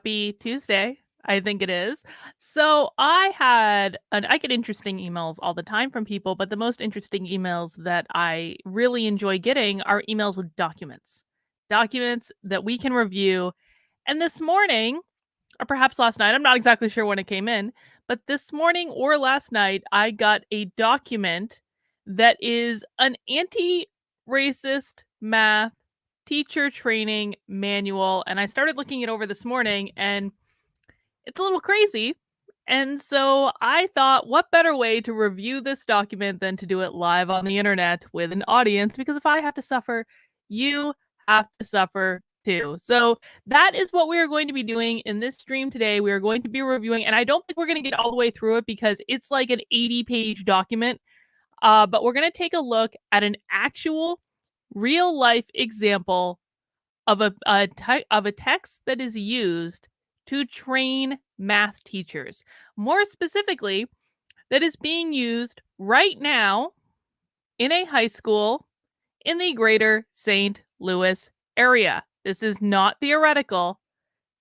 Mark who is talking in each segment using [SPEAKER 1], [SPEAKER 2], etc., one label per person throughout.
[SPEAKER 1] happy Tuesday. I think it is. So I get interesting emails all the time from people, but the most interesting emails that I really enjoy getting are emails with documents. Documents that we can review. And this morning, or perhaps last night, I'm not exactly sure when it came in, but this morning or last night, I got a document that is an anti-racist math teacher training manual. And I started looking it over this morning, and it's a little crazy. And so I thought, what better way to review this document than to do it live on the internet with an audience? Because if I have to suffer, you have to suffer too. So that is what we are going to be doing in this stream today. We are going to be reviewing, and I don't think we're going to get all the way through it because it's like an 80-page document. But we're going to take a look at an actual real life example of a text that is used to train math teachers. More specifically, that is being used right now in a high school in the greater St. Louis area. This is not theoretical.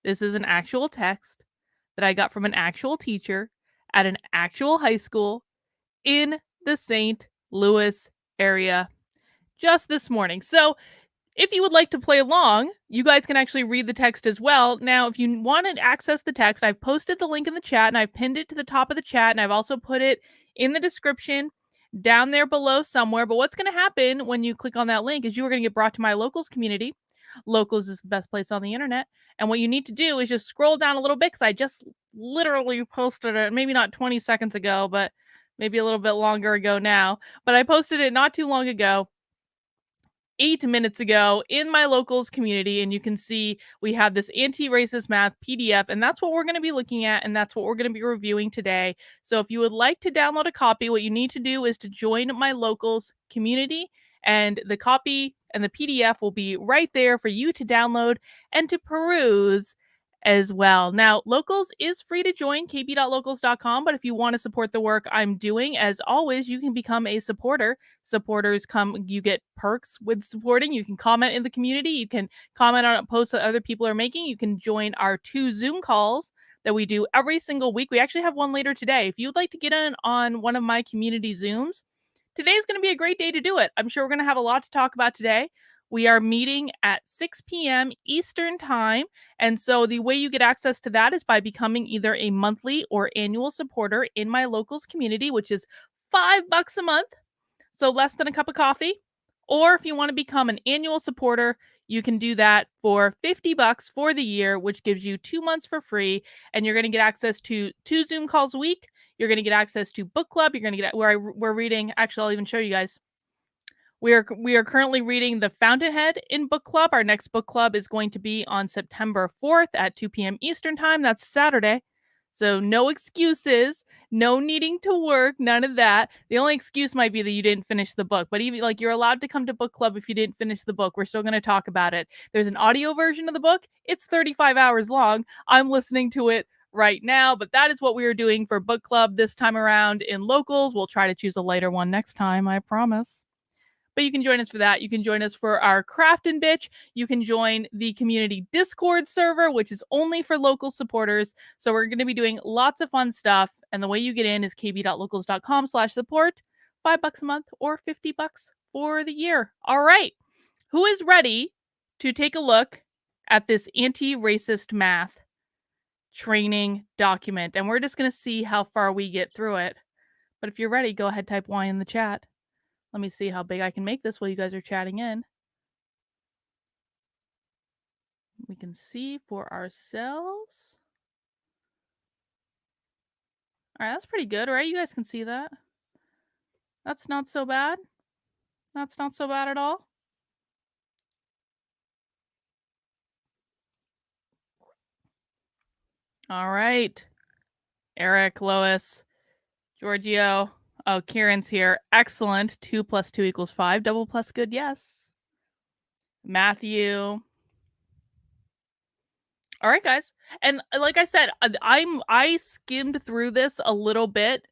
[SPEAKER 1] This is an actual text that I got from an actual teacher at an actual high school in the St. Louis area just this morning. So if you would like to play along, you guys can actually read the text as well. Now, if you want to access the text, I've posted the link in the chat and I've pinned it to the top of the chat, and I've also put it in the description down there below somewhere. But what's going to happen when you click on that link is you are going to get brought to my Locals community. Locals is the best place on the internet. And what you need to do is just scroll down a little bit, because I just literally posted it, maybe not 20 seconds ago, but maybe a little bit longer ago now. But I posted it not too long ago, 8 minutes ago, in my Locals community, and you can see we have this anti-racist math PDF, and that's what we're going to be looking at, and that's what we're going to be reviewing today. So if you would like to download a copy, what you need to do is to join my Locals community, and the copy and the PDF will be right there for you to download and to peruse as well. Now, Locals is free to join, kb.locals.com, but if you want to support the work I'm doing, as always, you can become a supporter. Supporters you get perks with supporting. You can comment in the community. You can comment on posts that other people are making. You can join our 2 Zoom calls that we do every single week. We actually have one later today. If you'd like to get in on one of my community Zooms, today's going to be a great day to do it. I'm sure we're going to have a lot to talk about today. We are meeting at 6 p.m. Eastern time. And so the way you get access to that is by becoming either a monthly or annual supporter in my Locals community, which is $5 a month. So less than a cup of coffee. Or if you want to become an annual supporter, you can do that for $50 for the year, which gives you 2 months for free. And you're going to get access to 2 Zoom calls a week. You're going to get access to book club. You're going to get we're reading. Actually, I'll even show you guys. We are currently reading The Fountainhead in book club. Our next book club is going to be on September 4th at 2 p.m. Eastern time. That's Saturday. So no excuses, no needing to work, none of that. The only excuse might be that you didn't finish the book, but even like you're allowed to come to book club if you didn't finish the book. We're still going to talk about it. There's an audio version of the book. It's 35 hours long. I'm listening to it right now, but that is what we are doing for book club this time around in Locals. We'll try to choose a lighter one next time, I promise. But you can join us for that. You can join us for our Craft and Bitch. You can join the community Discord server, which is only for local supporters. So we're going to be doing lots of fun stuff. And the way you get in is kb.locals.com/support. $5 a month or $50 for the year. All right. Who is ready to take a look at this anti-racist math training document? And we're just going to see how far we get through it. But if you're ready, go ahead, type Y in the chat. Let me see how big I can make this while you guys are chatting in. We can see for ourselves. All right, that's pretty good, right? You guys can see that. That's not so bad. That's not so bad at all. All right. Eric, Lois, Giorgio. Oh, Kieran's here. Excellent. 2 + 2 = 5. Double plus good, yes. Matthew. All right, guys. And like I said, I skimmed through this a little bit,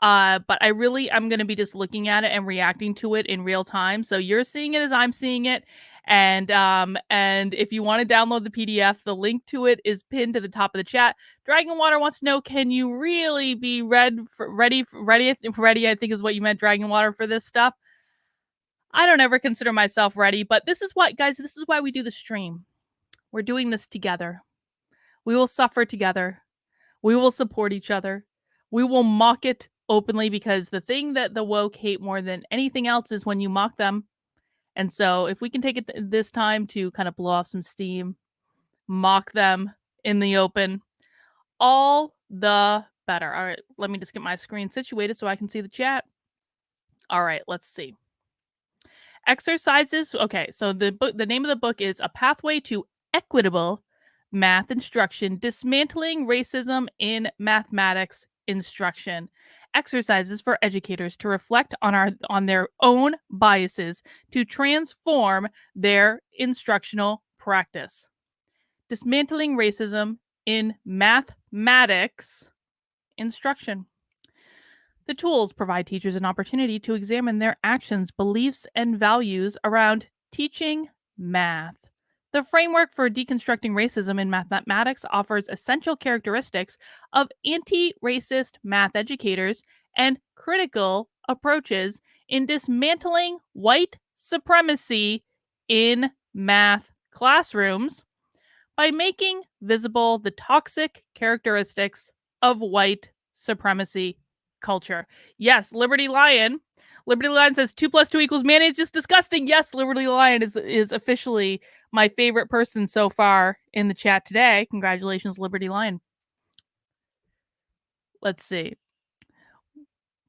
[SPEAKER 1] but I'm going to be just looking at it and reacting to it in real time. So you're seeing it as I'm seeing it. And if you want to download the PDF, the link to it is pinned to the top of the chat. Dragon Water wants to know, can you really be ready, I think is what you meant, Dragon Water, for this stuff? I don't ever consider myself ready, but this is what, guys, this is why we do the stream. We're doing this together. We will suffer together. We will support each other. We will mock it openly, because the thing that the woke hate more than anything else is when you mock them. And so if we can take it this time to kind of blow off some steam, mock them in the open, all the better. All right, let me just get my screen situated so I can see the chat. All right, let's see. Exercises. Okay, so the name of the book is A Pathway to Equitable Math Instruction: Dismantling Racism in Mathematics Instruction. Exercises for educators to reflect on their own biases to transform their instructional practice. Dismantling Racism in Mathematics Instruction. The tools provide teachers an opportunity to examine their actions, beliefs, and values around teaching math. The framework for deconstructing racism in mathematics offers essential characteristics of anti racist math educators and critical approaches in dismantling white supremacy in math classrooms by making visible the toxic characteristics of white supremacy culture. Yes, Liberty Lion. Liberty Lion says 2 plus 2 equals mayonnaise. Just disgusting. Yes, Liberty Lion is officially my favorite person so far in the chat today. Congratulations, Liberty Lion. Let's see.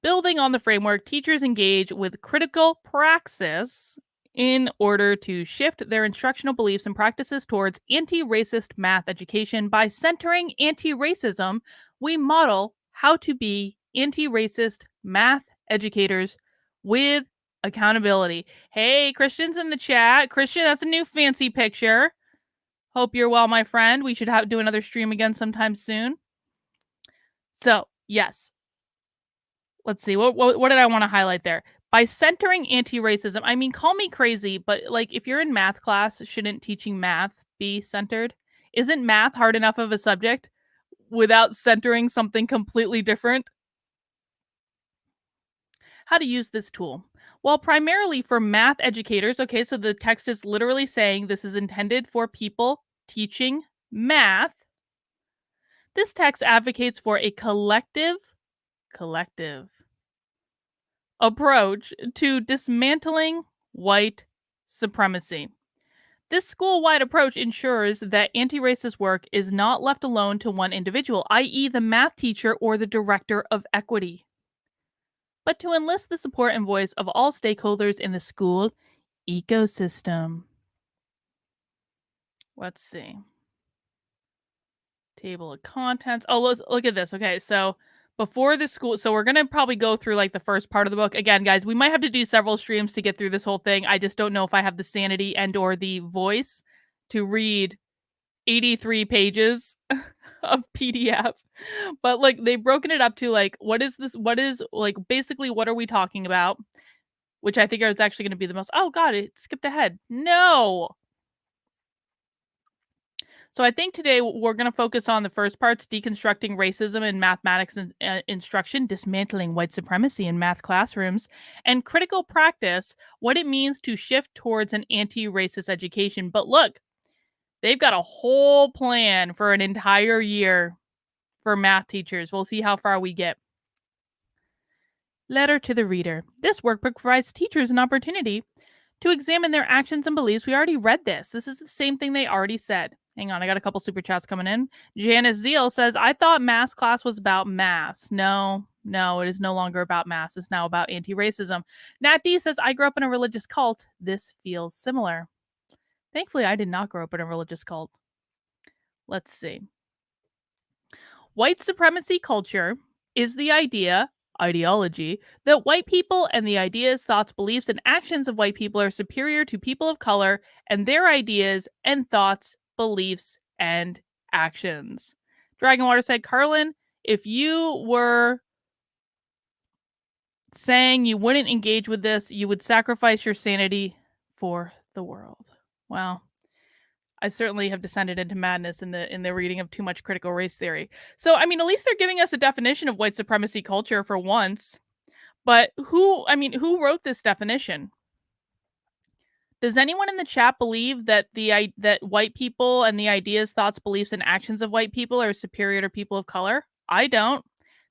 [SPEAKER 1] Building on the framework, teachers engage with critical praxis in order to shift their instructional beliefs and practices towards anti-racist math education. By centering anti-racism, we model how to be anti-racist math educators with accountability. Hey, Christian's in the chat. Christian, that's a new fancy picture. Hope you're well, my friend. We should do another stream again sometime soon. So, yes. Let's see. What did I want to highlight there? By centering anti-racism, I mean, call me crazy, but like, if you're in math class, shouldn't teaching math be centered? Isn't math hard enough of a subject without centering something completely different? How to use this tool? Well, primarily for math educators. Okay, so the text is literally saying this is intended for people teaching math. This text advocates for a collective approach to dismantling white supremacy. This school-wide approach ensures that anti-racist work is not left alone to one individual, i.e. the math teacher or the director of equity, but to enlist the support and voice of all stakeholders in the school ecosystem. Let's see. Table of contents. Oh, let's look at this. Okay, so before the school, so we're gonna probably go through like the first part of the book. Again, guys, we might have to do several streams to get through this whole thing. I just don't know if I have the sanity and or the voice to read 83 pages of PDF. But like, they've broken it up to like, what is this? What is like basically what are we talking about? Which I think is actually going to be the most. Oh God, it skipped ahead. No. So I think today we're going to focus on the first parts: deconstructing racism in mathematics instruction, dismantling white supremacy in math classrooms, and critical practice, what it means to shift towards an anti-racist education. But look, they've got a whole plan for an entire year for math teachers. We'll see how far we get. Letter to the reader. This workbook provides teachers an opportunity to examine their actions and beliefs. We already read this. This is the same thing they already said. Hang on, I got a couple super chats coming in. Janice Zeal says, I thought math class was about math. No, it is no longer about math. It's now about anti-racism. Nat D says, I grew up in a religious cult. This feels similar. Thankfully, I did not grow up in a religious cult. Let's see. White supremacy culture is the ideology, that white people and the ideas, thoughts, beliefs, and actions of white people are superior to people of color and their ideas and thoughts, beliefs, and actions. Dragonwater said, Carlin, if you were saying you wouldn't engage with this, you would sacrifice your sanity for the world. Well, I certainly have descended into madness in the reading of too much critical race theory. So, I mean, at least they're giving us a definition of white supremacy culture for once. But who wrote this definition? Does anyone in the chat believe that that white people and the ideas, thoughts, beliefs, and actions of white people are superior to people of color? I don't.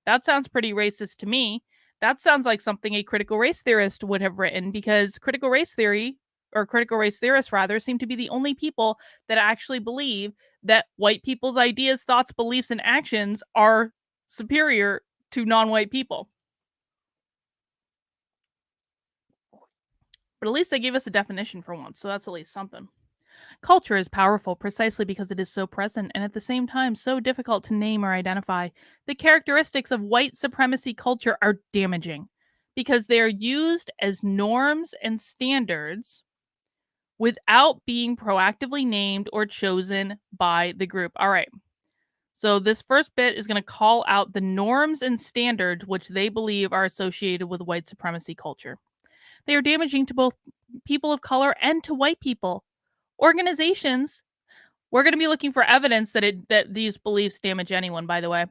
[SPEAKER 1] That sounds pretty racist to me. That sounds like something a critical race theorist would have written because critical race theory or critical race theorists rather seem to be the only people that actually believe that white people's ideas, thoughts, beliefs, and actions are superior to non-white people. But at least they gave us a definition for once, so that's at least something. Culture is powerful precisely because it is so present and at the same time so difficult to name or identify. The characteristics of white supremacy culture are damaging because they are used as norms and standards without being proactively named or chosen by the group. All right. So, this first bit is going to call out the norms and standards which they believe are associated with white supremacy culture. They are damaging to both people of color and to white people. Organizations, we're going to be looking for evidence that these beliefs damage anyone, by the way.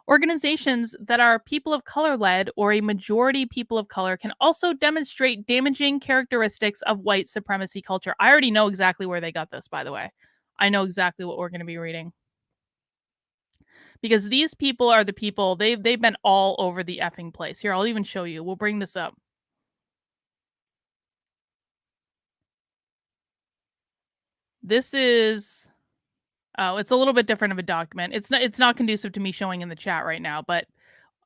[SPEAKER 1] Organizations that are people of color led or a majority people of color can also demonstrate damaging characteristics of white supremacy culture. I already know exactly where they got this, by the way. I know exactly what we're going to be reading. Because these people are the people, they've been all over the effing place. Here, I'll even show you. We'll bring this up. This is Oh, it's a little bit different of a document. It's not conducive to me showing in the chat right now, but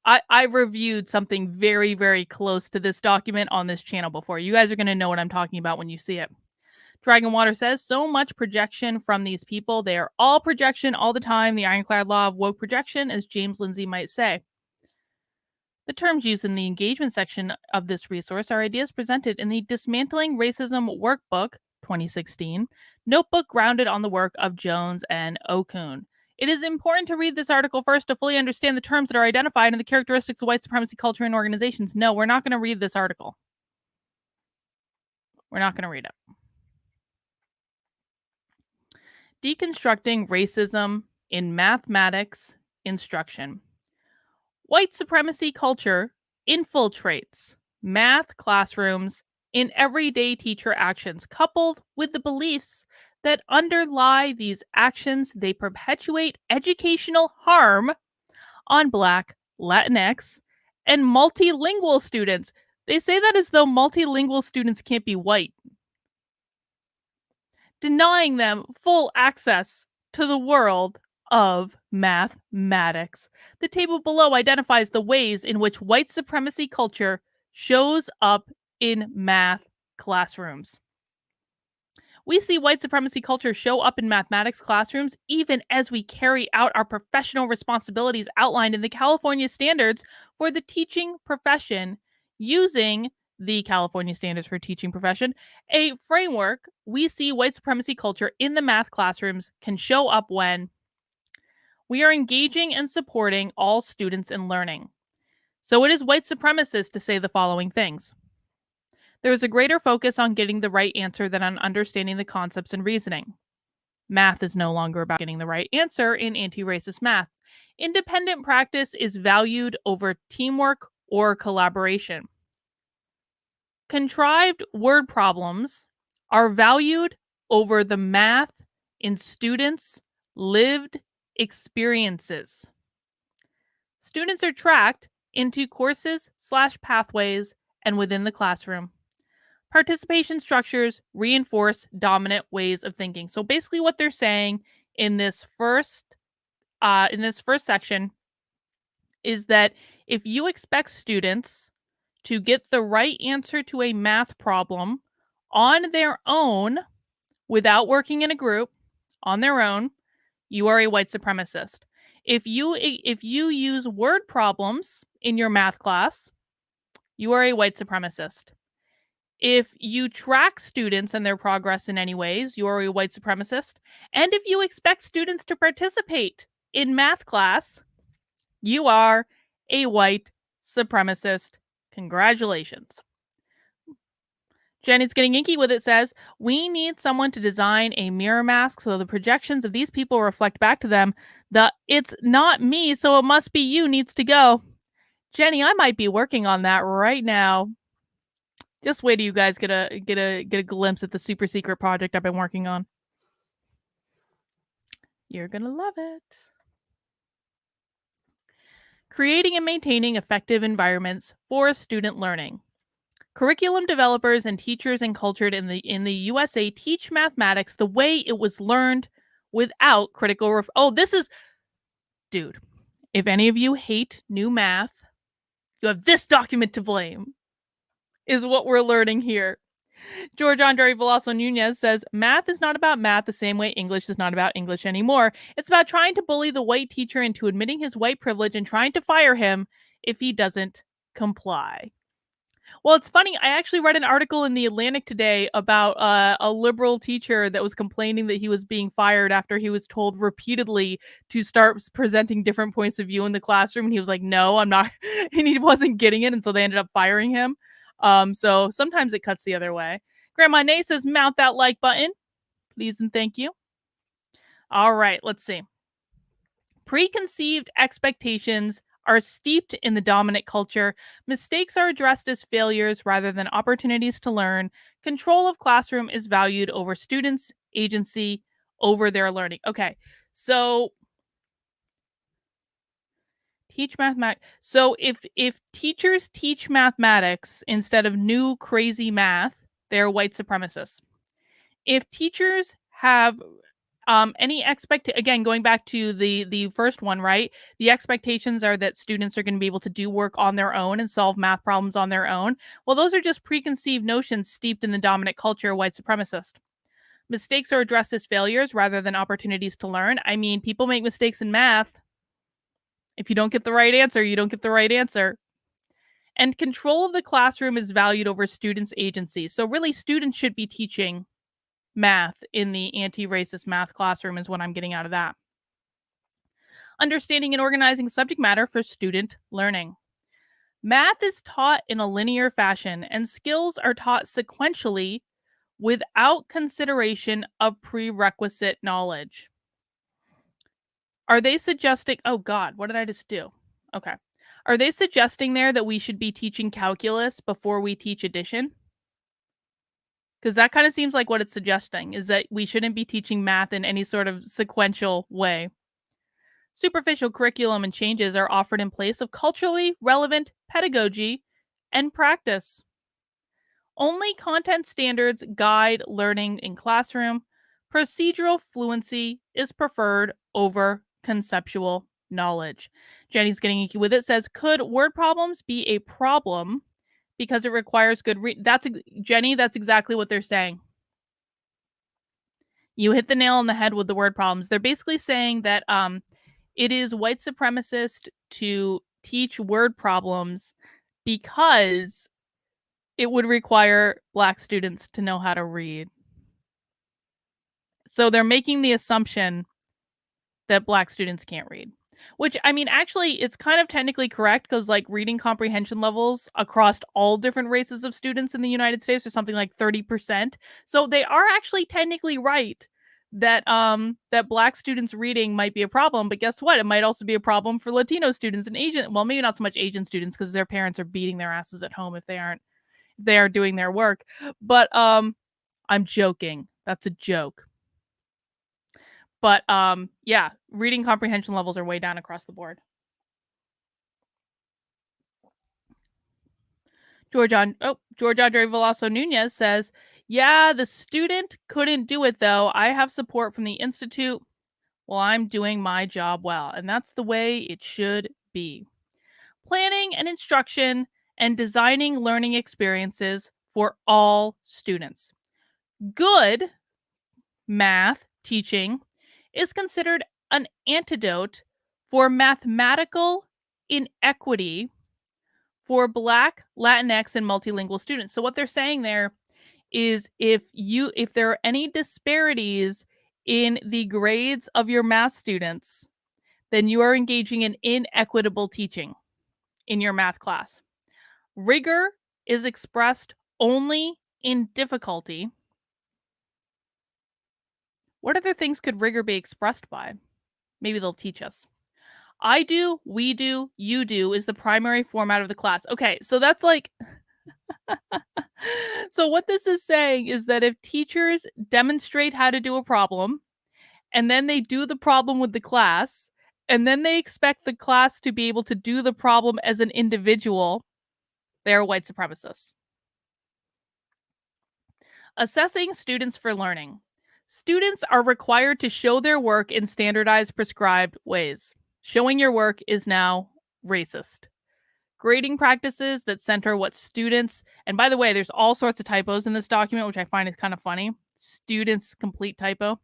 [SPEAKER 1] I reviewed something very, very close to this document on this channel before. You guys are gonna know what I'm talking about when you see it. Dragon Water says, so much projection from these people. They are all projection all the time. The ironclad law of woke projection, as James Lindsay might say. The terms used in the engagement section of this resource are ideas presented in the Dismantling Racism Workbook 2016, notebook grounded on the work of Jones and Okun. It is important to read this article first to fully understand the terms that are identified and the characteristics of white supremacy culture in organizations. No, we're not going to read this article. We're not going to read it. Deconstructing Racism in Mathematics Instruction. White supremacy culture infiltrates math classrooms in everyday teacher actions, coupled with the beliefs that underlie these actions. They perpetuate educational harm on Black, Latinx, and multilingual students. They say that as though multilingual students can't be white, denying them full access to the world of mathematics. The table below identifies the ways in which white supremacy culture shows up in math classrooms. We see white supremacy culture show up in mathematics classrooms even as we carry out our professional responsibilities outlined in the California standards for the teaching profession using the California Standards for Teaching Profession, a framework. We see white supremacy culture in the math classrooms can show up when we are engaging and supporting all students in learning. So it is white supremacist to say the following things. There is a greater focus on getting the right answer than on understanding the concepts and reasoning. Math is no longer about getting the right answer in anti-racist math. Independent practice is valued over teamwork or collaboration. Contrived word problems are valued over the math in students' lived experiences. Students are tracked into courses/pathways and within the classroom. Participation structures reinforce dominant ways of thinking. So basically what they're saying in this first section is that if you expect students to get the right answer to a math problem on their own without working in a group on their own, you are a white supremacist. If you use word problems in your math class, you are a white supremacist. If you track students and their progress in any ways, you are a white supremacist. And if you expect students to participate in math class, you are a white supremacist. Congratulations. Jenny's getting inky with it says, we need someone to design a mirror mask so the projections of these people reflect back to them. The it's not me, so it must be you needs to go. Jenny, I might be working on that right now. Just wait till you guys get a glimpse at the super secret project I've been working on. You're gonna love it. Creating and maintaining effective environments for student learning. Curriculum developers and teachers and cultured in the USA teach mathematics the way it was learned without critical oh, this is dude. If any of you hate new math, you have this document to blame. Is what we're learning here. George Andre Veloso Nunez says, math is not about math the same way English is not about English anymore. It's about trying to bully the white teacher into admitting his white privilege and trying to fire him if he doesn't comply. Well, it's funny. I actually read an article in The Atlantic today about a liberal teacher that was complaining that he was being fired after he was told repeatedly to start presenting different points of view in the classroom. And he was like, no, I'm not. And he wasn't getting it. And so they ended up firing him. So sometimes it cuts the other way. Grandma Nay says, mount that like button, please and thank you. All right, let's see. Preconceived expectations are steeped in the dominant culture. Mistakes are addressed as failures rather than opportunities to learn. Control of classroom is valued over students' agency over their learning. Okay, so teach mathematics. So if teachers teach mathematics instead of new crazy math, they're white supremacists. If teachers have any again, going back to the first one, right? The expectations are that students are going to be able to do work on their own and solve math problems on their own. Well, those are just preconceived notions steeped in the dominant culture, white supremacist. Mistakes are addressed as failures rather than opportunities to learn. I mean, people make mistakes in math. If you don't get the right answer, you don't get the right answer. And control of the classroom is valued over students' agency. So really, students should be teaching math in the anti-racist math classroom is what I'm getting out of that. Understanding and organizing subject matter for student learning. Math is taught in a linear fashion, and skills are taught sequentially without consideration of prerequisite knowledge. Are they suggesting, oh God, what did I just do? Okay. Are they suggesting there that we should be teaching calculus before we teach addition? Because that kind of seems like what it's suggesting is that we shouldn't be teaching math in any sort of sequential way. Superficial curriculum and changes are offered in place of culturally relevant pedagogy and practice. Only content standards guide learning in classroom. Procedural fluency is preferred over conceptual knowledge. Jenny's getting icky with it says, could word problems be a problem because it requires good Jenny, that's exactly what they're saying. You hit the nail on the head with the word problems. They're basically saying that it is white supremacist to teach word problems because it would require Black students to know how to read. So they're making the assumption that Black students can't read. Which, I mean, actually, it's kind of technically correct because, like, reading comprehension levels across all different races of students in the United States are something like 30%. So they are actually technically right that that Black students reading might be a problem. But guess what? It might also be a problem for Latino students and Asian. Well, maybe not so much Asian students because their parents are beating their asses at home if they are doing their work. But I'm joking. That's a joke. But yeah, reading comprehension levels are way down across the board. George Andre Veloso Nunez says, yeah, the student couldn't do it though. I have support from the Institute. Well, I'm doing my job well. And that's the way it should be. Planning and instruction and designing learning experiences for all students. Good math teaching is considered an antidote for mathematical inequity for Black, Latinx, and multilingual students. So what they're saying there is if there are any disparities in the grades of your math students, then you are engaging in inequitable teaching in your math class. Rigor is expressed only In difficulty, what other things could rigor be expressed by? Maybe they'll teach us. I do, we do, you do is the primary format of the class. Okay, so that's like so what this is saying is that if teachers demonstrate how to do a problem and then they do the problem with the class and then they expect the class to be able to do the problem as an individual, they're white supremacists. Assessing students for learning. Students are required to show their work in standardized prescribed ways. Showing your work is now racist. Grading practices that center what students, and by the way, there's all sorts of typos in this document, which I find is kind of funny. Students complete typo.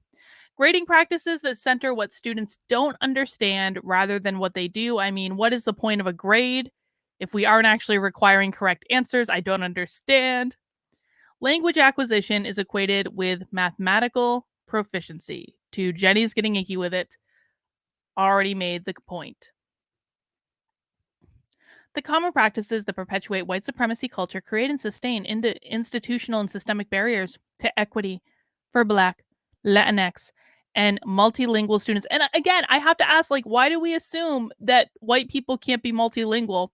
[SPEAKER 1] Grading practices that center what students don't understand rather than what they do. I mean, what is the point of a grade if we aren't actually requiring correct answers? I don't understand. Language acquisition is equated with mathematical proficiency. To Jenny's getting icky with it, already made the point. The common practices that perpetuate white supremacy culture create and sustain institutional and systemic barriers to equity for Black, Latinx, and multilingual students. And again, I have to ask, like, why do we assume that white people can't be multilingual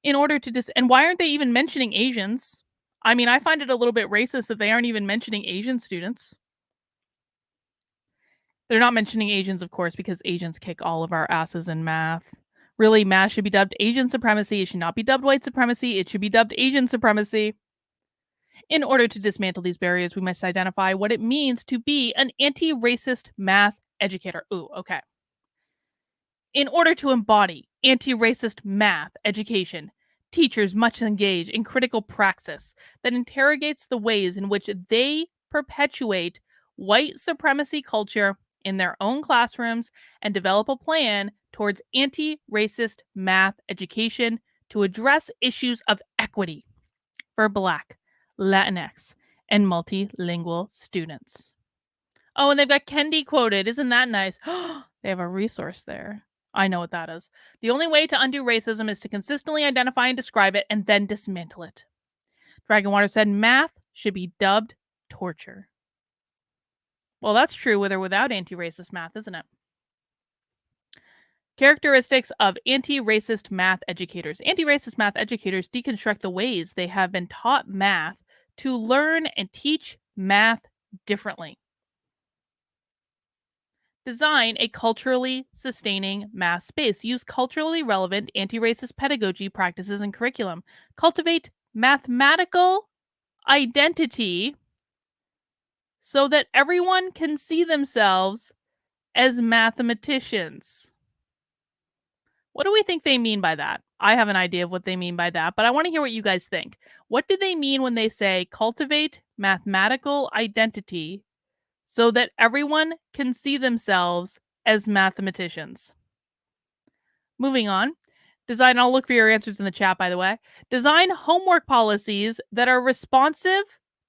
[SPEAKER 1] in order to and why aren't they even mentioning Asians? I mean, I find it a little bit racist that they aren't even mentioning Asian students. They're not mentioning Asians, of course, because Asians kick all of our asses in math. Really, math should be dubbed Asian supremacy. It should not be dubbed white supremacy. It should be dubbed Asian supremacy. In order to dismantle these barriers, we must identify what it means to be an anti-racist math educator. Ooh, okay. In order to embody anti-racist math education, teachers must engage in critical praxis that interrogates the ways in which they perpetuate white supremacy culture in their own classrooms and develop a plan towards anti-racist math education to address issues of equity for Black, Latinx, and multilingual students. Oh, and they've got Kendi quoted. Isn't that nice? They have a resource there. I know what that is. The only way to undo racism is to consistently identify and describe it and then dismantle it. Dragonwater said math should be dubbed torture. Well, that's true with or without anti-racist math, isn't it? Characteristics of anti-racist math educators. Anti-racist math educators deconstruct the ways they have been taught math to learn and teach math differently. Design a culturally sustaining math space. Use culturally relevant anti-racist pedagogy practices and curriculum. Cultivate mathematical identity so that everyone can see themselves as mathematicians. What do we think they mean by that? I have an idea of what they mean by that, but I want to hear what you guys think. What do they mean when they say cultivate mathematical identity so that everyone can see themselves as mathematicians? Moving on. Design, I'll look for your answers in the chat, by the way. Design homework policies that are responsive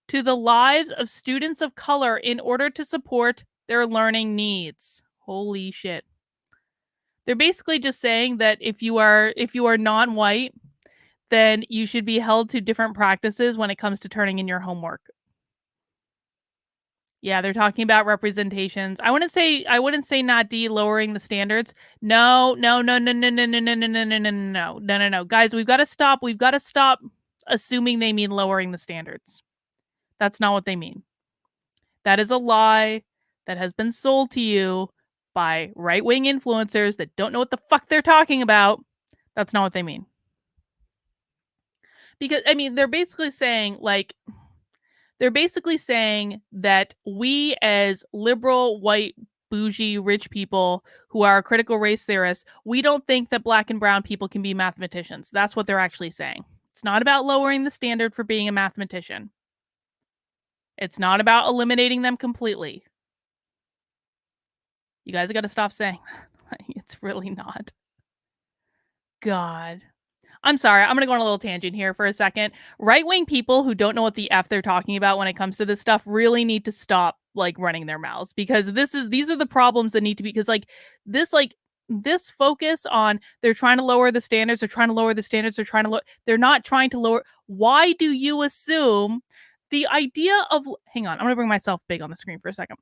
[SPEAKER 1] to the lives of students of color in order to support their learning needs. Holy shit. They're basically just saying that if you are non-white, then you should be held to different practices when it comes to turning in your homework. Yeah, they're talking about representations. I wouldn't say not lowering the standards. No. No. Guys, we've got to stop. We've got to stop assuming they mean lowering the standards. That's not what they mean. That is a lie that has been sold to you by right-wing influencers that don't know what the fuck they're talking about. That's not what they mean. Because, I mean, they're basically saying that we as liberal, white, bougie, rich people who are critical race theorists, we don't think that Black and brown people can be mathematicians. That's what they're actually saying. It's not about lowering the standard for being a mathematician. It's not about eliminating them completely. You guys got to stop saying that. It's really not. God. I'm sorry. I'm going to go on a little tangent here for a second. Right-wing people who don't know what the F they're talking about when it comes to this stuff really need to stop running their mouths, because these are the problems that need to be, because this focus on they're trying to lower the standards, they're not trying to lower. Why do you assume The idea of hang on, I'm gonna bring myself big on the screen for a second.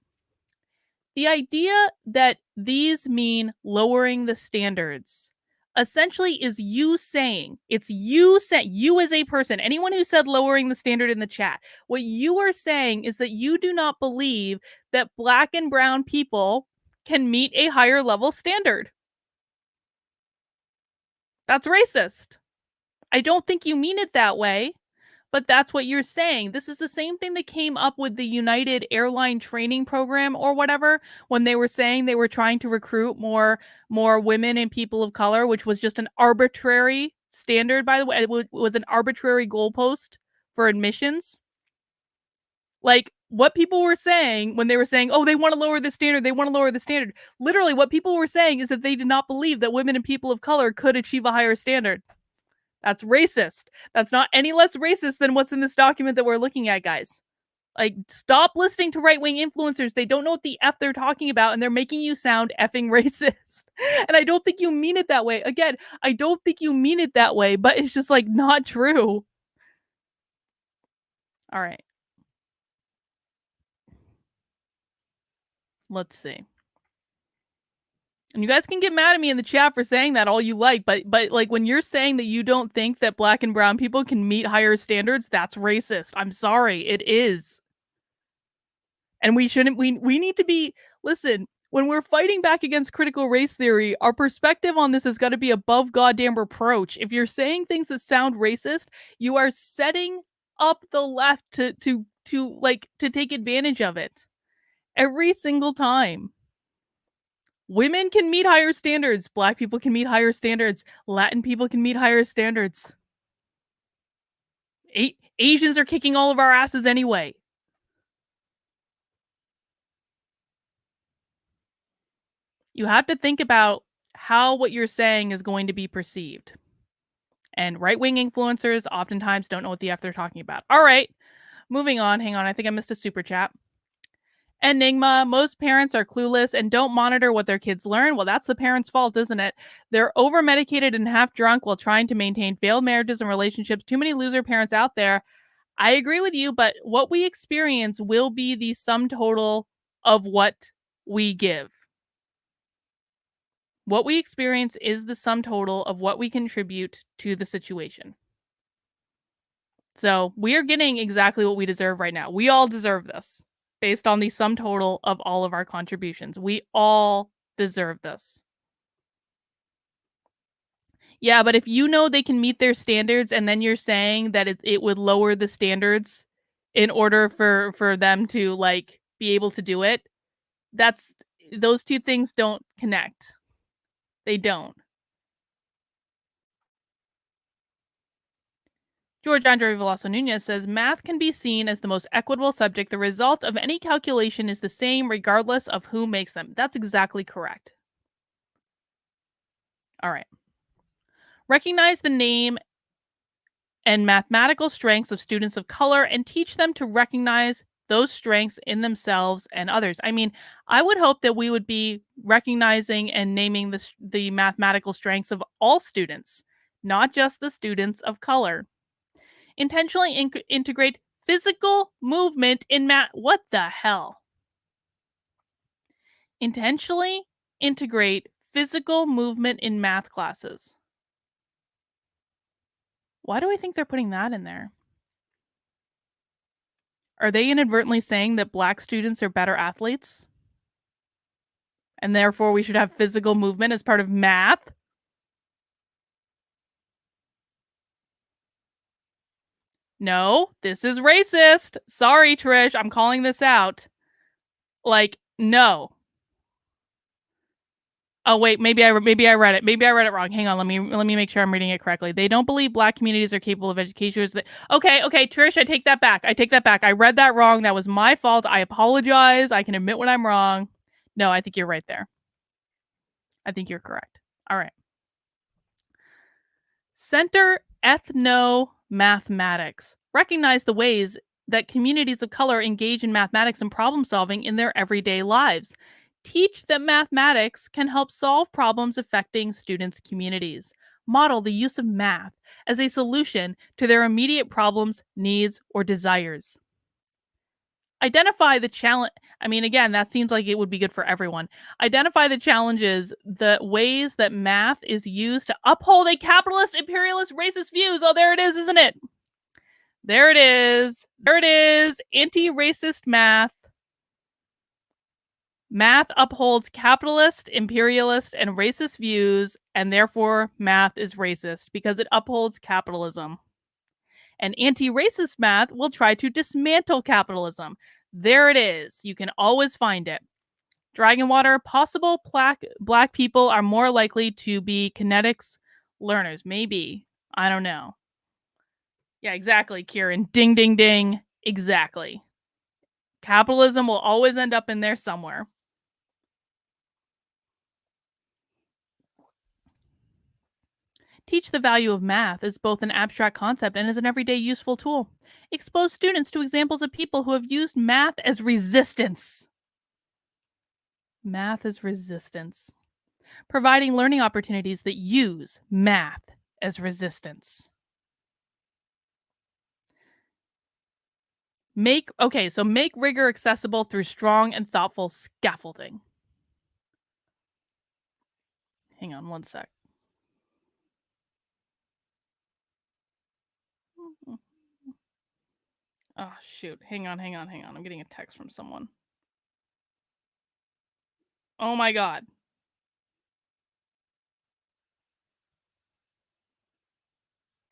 [SPEAKER 1] The idea that these mean lowering the standards essentially is you saying, it's you saying, you as a person, anyone who said lowering the standard in the chat, what you are saying is that you do not believe that black and brown people can meet a higher level standard. That's racist. I don't think you mean it that way, but that's what you're saying. This is the same thing that came up with the United Airline training program or whatever when they were saying they were trying to recruit more women and people of color, which was just an arbitrary standard, by the way. It was an arbitrary goalpost for admissions. Like what people were saying when they were saying, "Oh, they want to lower the standard. They want to lower the standard." Literally, what people were saying is that they did not believe that women and people of color could achieve a higher standard. That's racist. That's not any less racist than what's in this document that we're looking at, guys. Like, stop listening to right wing influencers. They don't know what the F they're talking about, and they're making you sound effing racist. And I don't think you mean it that way. Again, I don't think you mean it that way, but it's just like not true. All right, let's see. And you guys can get mad at me in the chat for saying that all you like, but like when you're saying that you don't think that black and brown people can meet higher standards, that's racist. I'm sorry, it is. And we shouldn't we need to be listen, when we're fighting back against critical race theory, our perspective on this has got to be above goddamn reproach. If you're saying things that sound racist, you are setting up the left to take advantage of it every single time. Women can meet higher standards, black people can meet higher standards, Latin people can meet higher standards. Asians are kicking all of our asses anyway. You have to think about how what you're saying is going to be perceived. And right wing influencers oftentimes don't know what the F they're talking about. All right, moving on. Hang on. I think I missed a super chat. Enigma, most parents are clueless and don't monitor what their kids learn. Well, that's the parents' fault, isn't it? They're over medicated and half drunk while trying to maintain failed marriages and relationships. Too many loser parents out there. I agree with you, but what we experience will be the sum total of what we give. What we experience is the sum total of what we contribute to the situation. So we are getting exactly what we deserve right now. We all deserve this based on the sum total of all of our contributions. We all deserve this. Yeah, but if you know they can meet their standards and then you're saying that it would lower the standards in order for them to like be able to do it, that's those two things don't connect. They don't. George Andre Veloso Nunez says math can be seen as the most equitable subject. The result of any calculation is the same regardless of who makes them. That's exactly correct. All right. Recognize the name and mathematical strengths of students of color and teach them to recognize those strengths in themselves and others. I mean, I would hope that we would be recognizing and naming the mathematical strengths of all students, not just the students of color. Intentionally integrate physical movement in math. What the hell? Intentionally integrate physical movement in math classes. Why do I think they're putting that in there? Are they inadvertently saying that black students are better athletes? And therefore we should have physical movement as part of math? No, this is racist. Sorry, Trish, I'm calling this out. Like, no. Oh wait, maybe I read it. Maybe I read it wrong. Hang on, let me make sure I'm reading it correctly. They don't believe black communities are capable of education. Okay, Trish, I take that back. I read that wrong. That was my fault. I apologize. I can admit when I'm wrong. No, I think you're right there. I think you're correct. All right. Center ethno-mathematics. Recognize the ways that communities of color engage in mathematics and problem solving in their everyday lives. Teach that mathematics can help solve problems affecting students' communities. Model the use of math as a solution to their immediate problems, needs, or desires. Identify the challenge. I mean, again, that seems like it would be good for everyone. Identify the challenges, the ways that math is used to uphold a capitalist, imperialist, racist views. Oh, there it is, isn't it? There it is. There it is. Anti-racist math. Math upholds capitalist, imperialist, and racist views, and therefore math is racist because it upholds capitalism. And anti-racist math will try to dismantle capitalism. There it is. You can always find it. Dragonwater, possible black people are more likely to be kinetics learners. Maybe. I don't know. Yeah, exactly, Kieran. Ding, ding, ding. Exactly. Capitalism will always end up in there somewhere. Teach the value of math as both an abstract concept and as an everyday useful tool. Expose students to examples of people who have used math as resistance. Math as resistance. Providing learning opportunities that use math as resistance. Make rigor accessible through strong and thoughtful scaffolding. Hang on one sec. Oh shoot. Hang on. I'm getting a text from someone. Oh my god.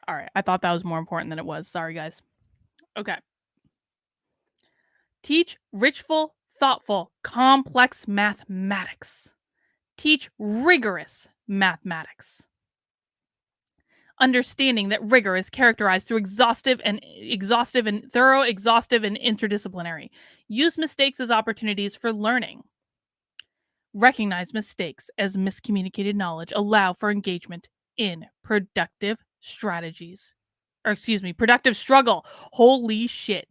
[SPEAKER 1] All right. I thought that was more important than it was. Sorry guys. Okay. Teach richful, thoughtful, complex mathematics. Teach rigorous mathematics. Understanding that rigor is characterized through exhaustive and thorough, exhaustive and interdisciplinary. Use mistakes as opportunities for learning. Recognize mistakes as miscommunicated knowledge. Allow for engagement in productive strategies. Or excuse me, productive struggle. Holy shit.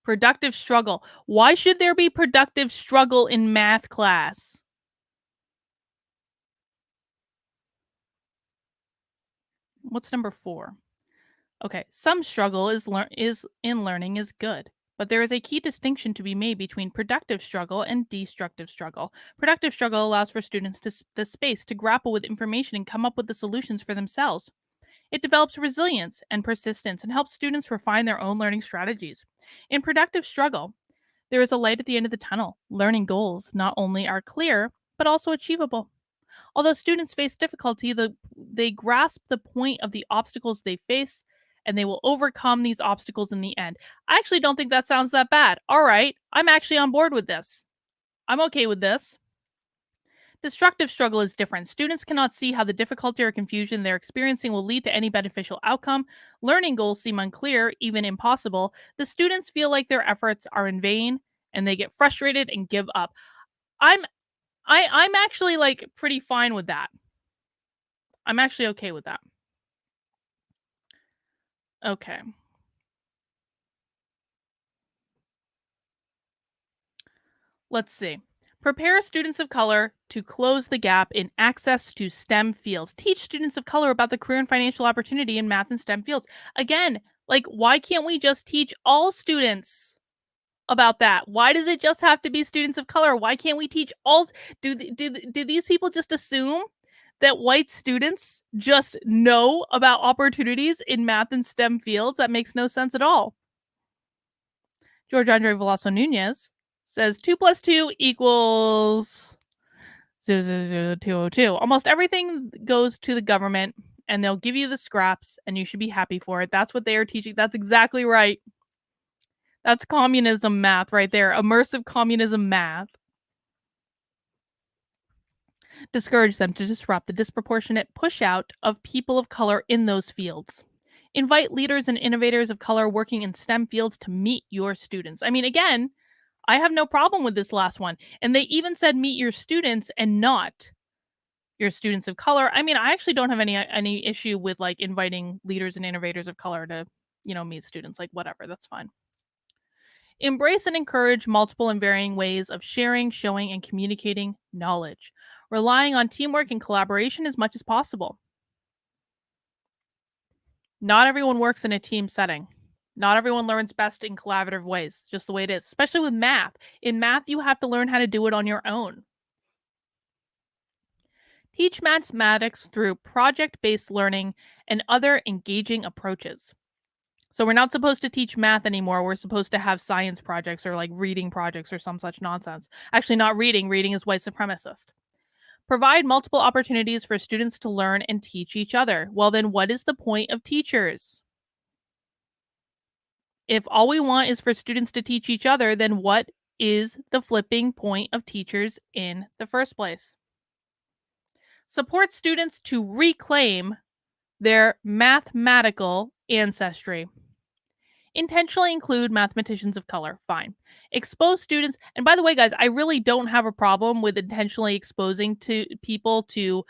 [SPEAKER 1] Productive struggle. Why should there be productive struggle in math class? What's number 4? Okay, some struggle is in learning is good, but there is a key distinction to be made between productive struggle and destructive struggle. Productive struggle allows for students the space to grapple with information and come up with the solutions for themselves. It develops resilience and persistence and helps students refine their own learning strategies. In productive struggle, there is a light at the end of the tunnel. Learning goals not only are clear, but also achievable. Although students face difficulty, they grasp the point of the obstacles they face and they will overcome these obstacles in the end. I actually don't think that sounds that bad. All right, I'm actually on board with this. I'm okay with this. Destructive struggle is different. Students cannot see how the difficulty or confusion they're experiencing will lead to any beneficial outcome. Learning goals seem unclear, even impossible. The students feel like their efforts are in vain and they get frustrated and give up. I'm I'm actually like pretty fine with that. I'm actually okay with that. Okay. Let's see. Prepare students of color to close the gap in access to STEM fields. Teach students of color about the career and financial opportunity in math and STEM fields. Again, like, why can't we just teach all students about that? Why does it just have to be students of color? Why can't we teach all? Do these people just assume that white students just know about opportunities in math and STEM fields? That makes no sense at all. George Andre Veloso Nunez says 2 plus 2 equals 0.00202. Almost everything goes to the government and they'll give you the scraps and you should be happy for it. That's what they are teaching. That's exactly right. That's communism math right there. Immersive communism math. Discourage them to disrupt the disproportionate push out of people of color in those fields. Invite leaders and innovators of color working in STEM fields to meet your students. I mean, again, I have no problem with this last one. And they even said meet your students and not your students of color. I mean, I actually don't have any issue with like inviting leaders and innovators of color to, meet students, like whatever, that's fine. Embrace and encourage multiple and varying ways of sharing, showing, and communicating knowledge, relying on teamwork and collaboration as much as possible. Not everyone works in a team setting. Not everyone learns best in collaborative ways, just the way it is, especially with math. In math, you have to learn how to do it on your own. Teach mathematics through project based learning and other engaging approaches. So, we're not supposed to teach math anymore. We're supposed to have science projects or like reading projects or some such nonsense. Actually, not reading. Reading is white supremacist. Provide multiple opportunities for students to learn and teach each other. Well, then, what is the point of teachers? If all we want is for students to teach each other, then what is the flipping point of teachers in the first place? Support students to reclaim their mathematical ancestry. Intentionally include mathematicians of color. Fine. Expose students. And by the way, guys, I really don't have a problem with intentionally exposing to people to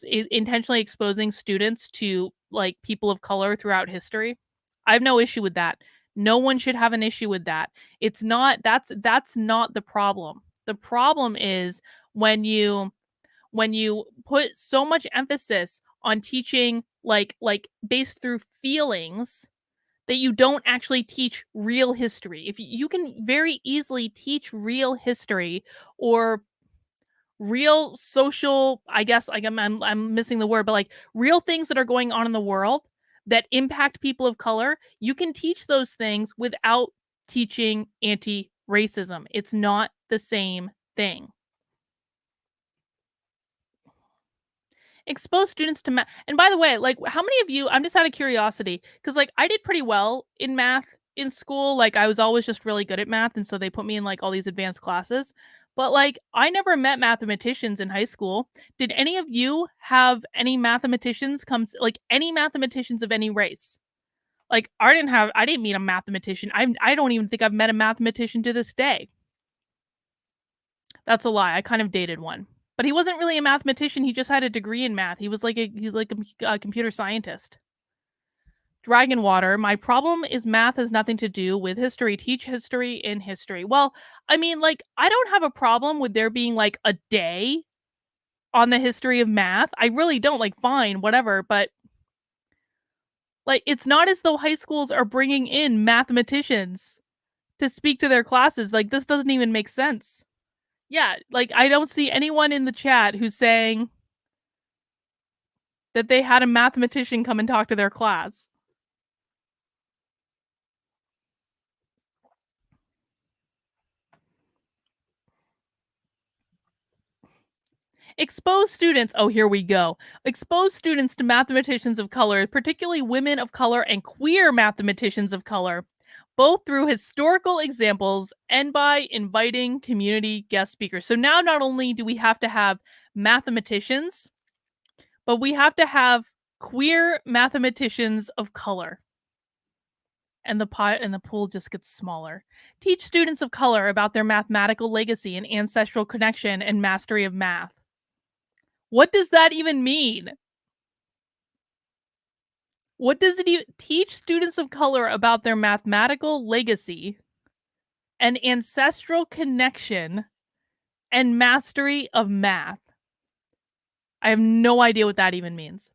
[SPEAKER 1] intentionally exposing students to like people of color throughout history. I have no issue with that. No one should have an issue with that. It's not that's not the problem. The problem is when you put so much emphasis on teaching like based through feelings that you don't actually teach real history. If you can very easily teach real history or real social, I guess like I'm missing the word, but like real things that are going on in the world that impact people of color, you can teach those things without teaching anti-racism. It's not the same thing. Expose students to math. And by the way, like how many of you, I'm just out of curiosity, because like I did pretty well in math in school. Like I was always just really good at math. And so they put me in like all these advanced classes. But like I never met mathematicians in high school. Did any of you have any mathematicians like any mathematicians of any race? Like I didn't meet a mathematician. I don't even think I've met a mathematician to this day. That's a lie. I kind of dated one. But he wasn't really a mathematician, he just had a degree in math. He's like a computer scientist. Dragon Water, my problem is math has nothing to do with history. Teach history in history. Well, I mean, like, I don't have a problem with there being like a day on the history of math. I really don't. Like, fine, whatever. But like, it's not as though high schools are bringing in mathematicians to speak to their classes. Like, this doesn't even make sense. Yeah, like I don't see anyone in the chat who's saying that they had a mathematician come and talk to their class. Expose students, oh, here we go. Expose students to mathematicians of color, particularly women of color and queer mathematicians of color, both through historical examples and by inviting community guest speakers. So now not only do we have to have mathematicians, but we have to have queer mathematicians of color. And the pool just gets smaller. Teach students of color about their mathematical legacy and ancestral connection and mastery of math. What does that even mean? What does it even teach students of color about their mathematical legacy and ancestral connection and mastery of math? I have no idea what that even means.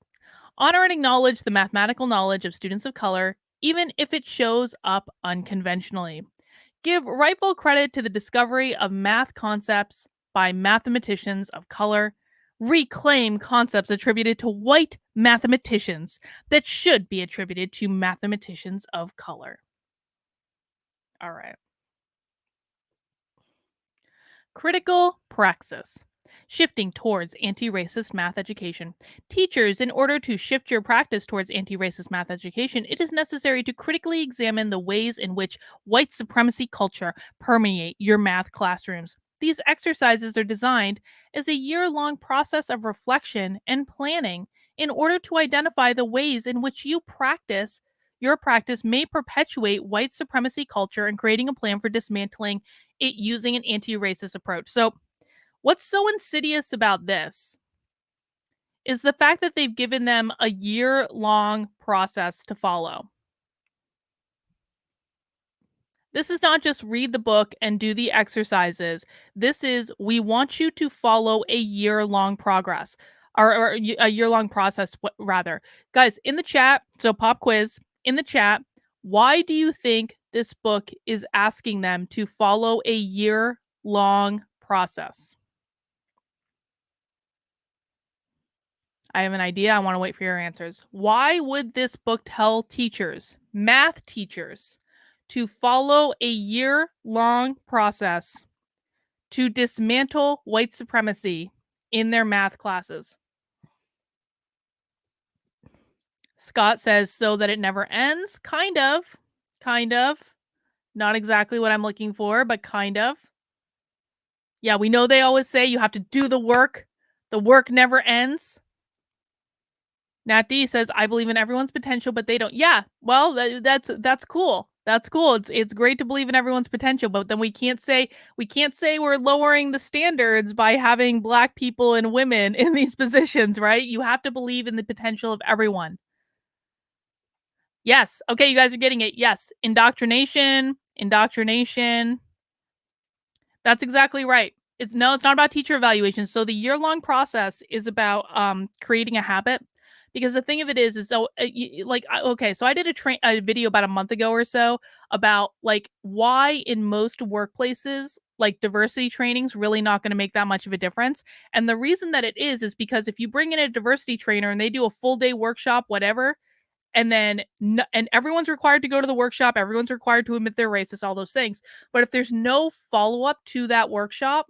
[SPEAKER 1] Honor and acknowledge the mathematical knowledge of students of color, even if it shows up unconventionally. Give rightful credit to the discovery of math concepts by mathematicians of color. Reclaim concepts attributed to white mathematicians that should be attributed to mathematicians of color. All right. Critical praxis. Shifting towards anti racist math education. Teachers, in order to shift your practice towards anti racist math education, it is necessary to critically examine the ways in which white supremacy culture permeate your math classrooms. These exercises are designed as a year-long process of reflection and planning in order to identify the ways in which your practice may perpetuate white supremacy culture and creating a plan for dismantling it using an anti-racist approach. So, what's so insidious about this is the fact that they've given them a year-long process to follow. This is not just read the book and do the exercises. This is, we want you to follow a year-long progress or a year-long process, rather. Guys, in the chat, so pop quiz, in the chat, Why do you think this book is asking them to follow a year-long process? I have an idea. I want to wait for your answers. Why would this book tell teachers, math teachers, to follow a year-long process to dismantle white supremacy in their math classes? Scott says so that it never ends. Kind of. Kind of. Not exactly what I'm looking for, but kind of. Yeah, we know they always say you have to do the work. The work never ends. Nat D says, "I believe in everyone's potential, but they don't." Yeah, well, that's cool. That's cool. It's great to believe in everyone's potential, but then we can't say we're lowering the standards by having black people and women in these positions, right? You have to believe in the potential of everyone. Yes. Okay, you guys are getting it. Yes. Indoctrination, indoctrination. That's exactly right. It's not about teacher evaluation. So the year-long process is about creating a habit, because the thing of it is so okay, so I did a video about a month ago or so about like why in most workplaces like diversity training's really not going to make that much of a difference. And the reason that it is because if you bring in a diversity trainer and they do a full day workshop whatever, and then and everyone's required to go to the workshop, everyone's required to admit they're racist, all those things. But if there's no follow-up to that workshop,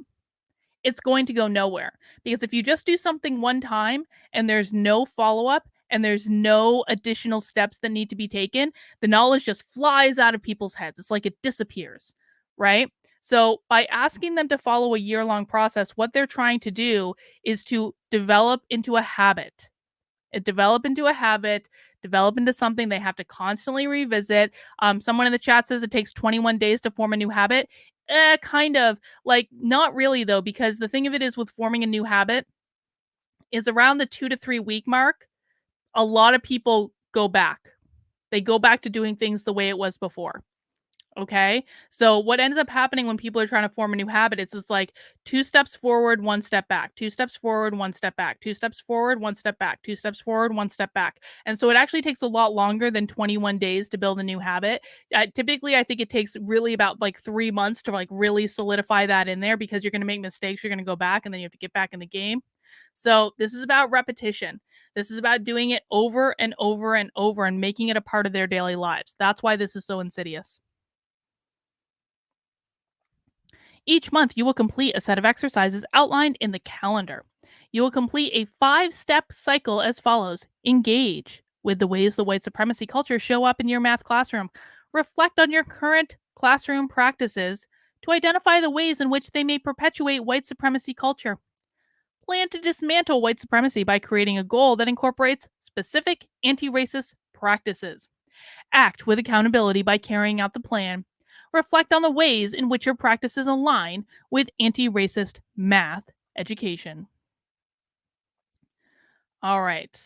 [SPEAKER 1] it's going to go nowhere. Because if you just do something one time and there's no follow-up and there's no additional steps that need to be taken, the knowledge just flies out of people's heads. It's like it disappears, right? So by asking them to follow a year-long process, what they're trying to do is to develop into a habit, develop into something they have to constantly revisit. Someone in the chat says it takes 21 days to form a new habit. Kind of. Like, not really, though, because the thing of it is with forming a new habit is around the 2 to 3 week mark, a lot of people go back. They go back to doing things the way it was before. Okay. So what ends up happening when people are trying to form a new habit is it's like 2 steps forward, 1 step back, 2 steps forward, 1 step back, 2 steps forward, 1 step back, 2 steps forward, 1 step back. And so it actually takes a lot longer than 21 days to build a new habit. Typically, I think it takes really about like 3 months to like really solidify that in there, because you're going to make mistakes. You're going to go back and then you have to get back in the game. So this is about repetition. This is about doing it over and over and over and making it a part of their daily lives. That's why this is so insidious. Each month, you will complete a set of exercises outlined in the calendar. You will complete a 5 step cycle as follows: engage with the ways the white supremacy culture show up in your math classroom, reflect on your current classroom practices to identify the ways in which they may perpetuate white supremacy culture. Plan to dismantle white supremacy by creating a goal that incorporates specific anti racist practices. Act with accountability by carrying out the plan. Reflect on the ways in which your practices align with anti racist math education. All right.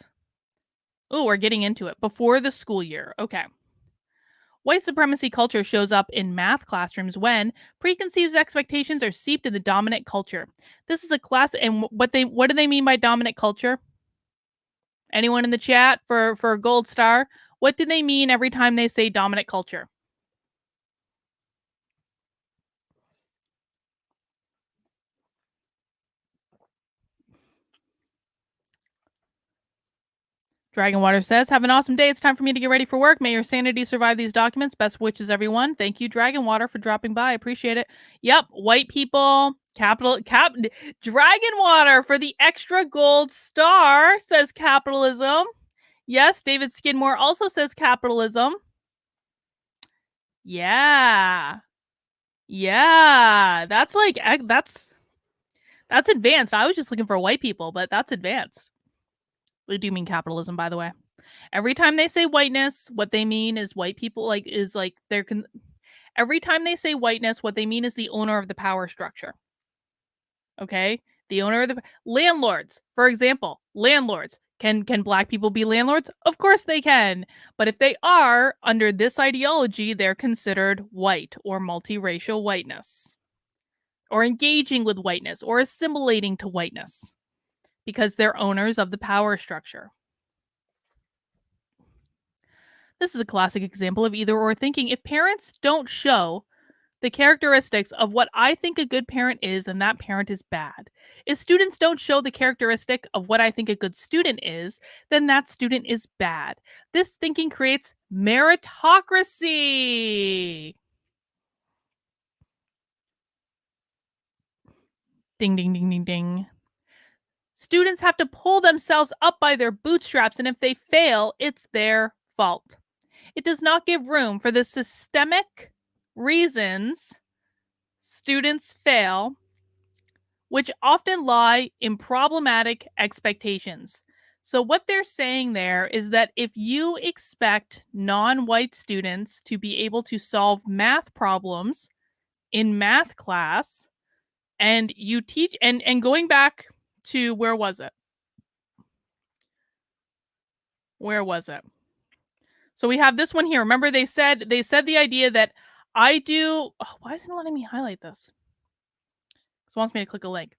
[SPEAKER 1] Oh, we're getting into it. Before the school year. Okay. White supremacy culture shows up in math classrooms when preconceived expectations are seeped in the dominant culture. This is a class, and what do they mean by dominant culture? Anyone in the chat for a gold star? What do they mean every time they say dominant culture? Dragonwater says, "Have an awesome day. It's time for me to get ready for work. May your sanity survive these documents. Best wishes, everyone." Thank you, Dragonwater, for dropping by. I appreciate it. Yep, white people, Dragonwater for the extra gold star says capitalism. Yes, David Skidmore also says capitalism. Yeah. Yeah. That's advanced. I was just looking for white people, but that's advanced. They do mean capitalism, by the way. Every time they say whiteness, what they mean is white people every time they say whiteness, what they mean is the owner of the power structure. Okay? The owner of the landlords, for example, landlords. Can black people be landlords? Of course they can. But if they are under this ideology, they're considered white or multiracial whiteness, or engaging with whiteness or assimilating to whiteness, because they're owners of the power structure. This is a classic example of either or thinking. If parents don't show the characteristics of what I think a good parent is, then that parent is bad. If students don't show the characteristic of what I think a good student is, then that student is bad. This thinking creates meritocracy. Ding, ding, ding, ding, ding. Students have to pull themselves up by their bootstraps, and if they fail, it's their fault. It does not give room for the systemic reasons students fail, which often lie in problematic expectations. So, what they're saying there is that if you expect non white students to be able to solve math problems in math class, and you teach, and going back to where was it? Where was it? So we have this one here. Remember, they said the idea that I do. Oh, why isn't it letting me highlight this? It wants me to click a link.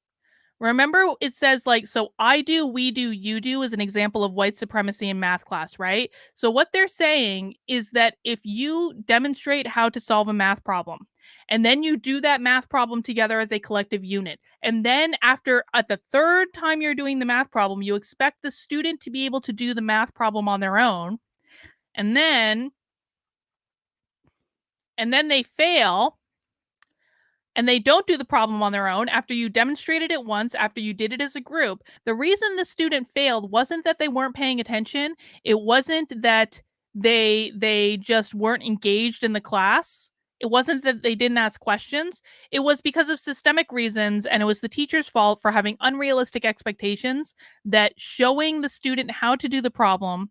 [SPEAKER 1] Remember, it says like, so I do, we do, you do is an example of white supremacy in math class, right? So what they're saying is that if you demonstrate how to solve a math problem, and then you do that math problem together as a collective unit, and then after at the third time you're doing the math problem, you expect the student to be able to do the math problem on their own, and then they fail and they don't do the problem on their own after you demonstrated it once, after you did it as a group. The reason the student failed wasn't that they weren't paying attention. It wasn't that they just weren't engaged in the class. It wasn't that they didn't ask questions. It was because of systemic reasons, and it was the teacher's fault for having unrealistic expectations that showing the student how to do the problem,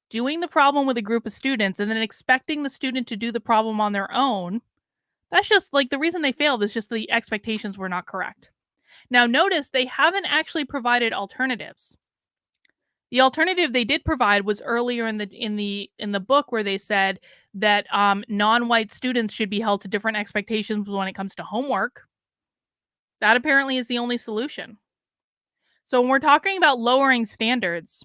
[SPEAKER 1] doing the problem with a group of students, and then expecting the student to do the problem on their own. That's just like the reason they failed is just the expectations were not correct. Now, notice they haven't actually provided alternatives. The alternative they did provide was earlier in the book where they said that non-white students should be held to different expectations when it comes to homework. That apparently is the only solution. So when we're talking about lowering standards,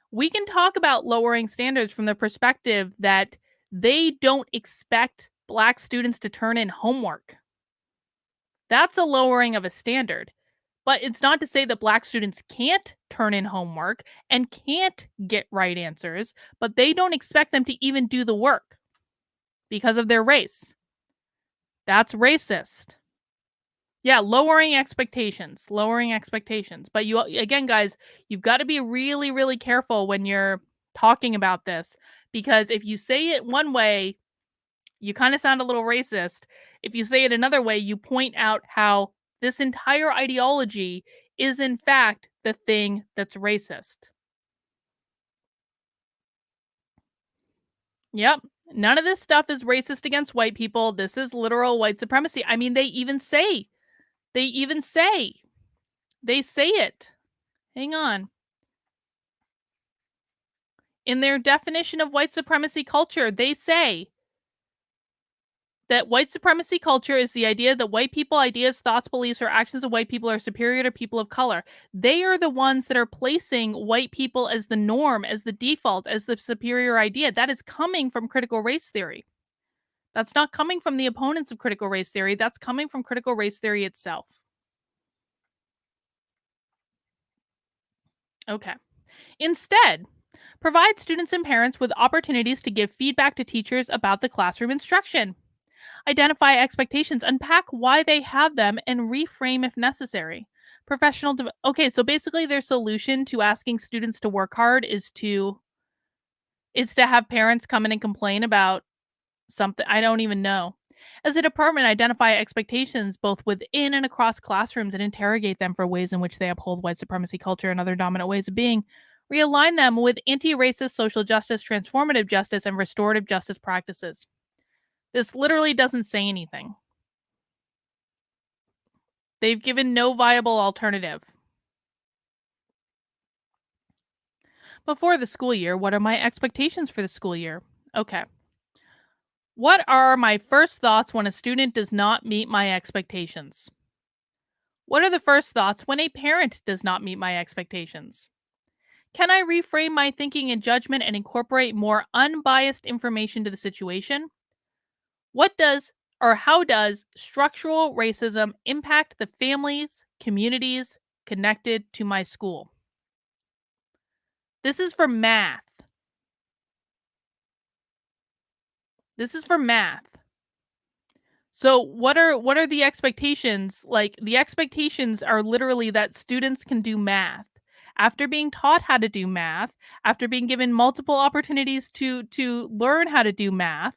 [SPEAKER 1] we can talk about lowering standards from the perspective that they don't expect Black students to turn in homework. That's a lowering of a standard. But it's not to say that Black students can't turn in homework and can't get right answers, but they don't expect them to even do the work because of their race. That's racist. Yeah, lowering expectations, lowering expectations. But you, again, guys, you've got to be really, really careful when you're talking about this, because if you say it one way, you kind of sound a little racist. If you say it another way, you point out how this entire ideology is, in fact, the thing that's racist. Yep. None of this stuff is racist against white people. This is literal white supremacy. I mean, they even say, they say it. Hang on. In their definition of white supremacy culture, they say that white supremacy culture is the idea that white people, ideas, thoughts, beliefs, or actions of white people are superior to people of color. They are the ones that are placing white people as the norm, as the default, as the superior idea. That is coming from critical race theory. That's not coming from the opponents of critical race theory. That's coming from critical race theory itself. Okay. Instead, provide students and parents with opportunities to give feedback to teachers about the classroom instruction. Identify expectations, unpack why they have them, and reframe if necessary. Okay, so basically their solution to asking students to work hard is to have parents come in and complain about something. I don't even know. As a department, identify expectations both within and across classrooms and interrogate them for ways in which they uphold white supremacy culture and other dominant ways of being. Realign them with anti-racist social justice, transformative justice, and restorative justice practices. This literally doesn't say anything. They've given no viable alternative. Before the school year, what are my expectations for the school year? Okay. What are my first thoughts when a student does not meet my expectations? What are the first thoughts when a parent does not meet my expectations? Can I reframe my thinking and judgment and incorporate more unbiased information to the situation? What does or how does structural racism impact the families, communities connected to my school? This is for math. This is for math. So what are the expectations? Like the expectations are literally that students can do math. After being taught how to do math, after being given multiple opportunities to learn how to do math,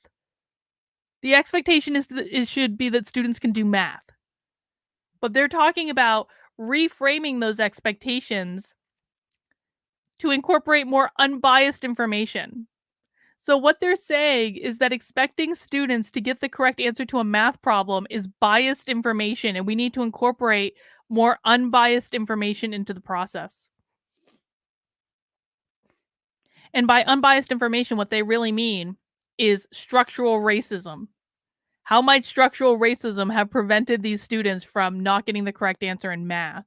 [SPEAKER 1] the expectation is that it should be that students can do math. But they're talking about reframing those expectations to incorporate more unbiased information. So what they're saying is that expecting students to get the correct answer to a math problem is biased information, and we need to incorporate more unbiased information into the process. And by unbiased information, what they really mean is structural racism. How might structural racism have prevented these students from not getting the correct answer in math?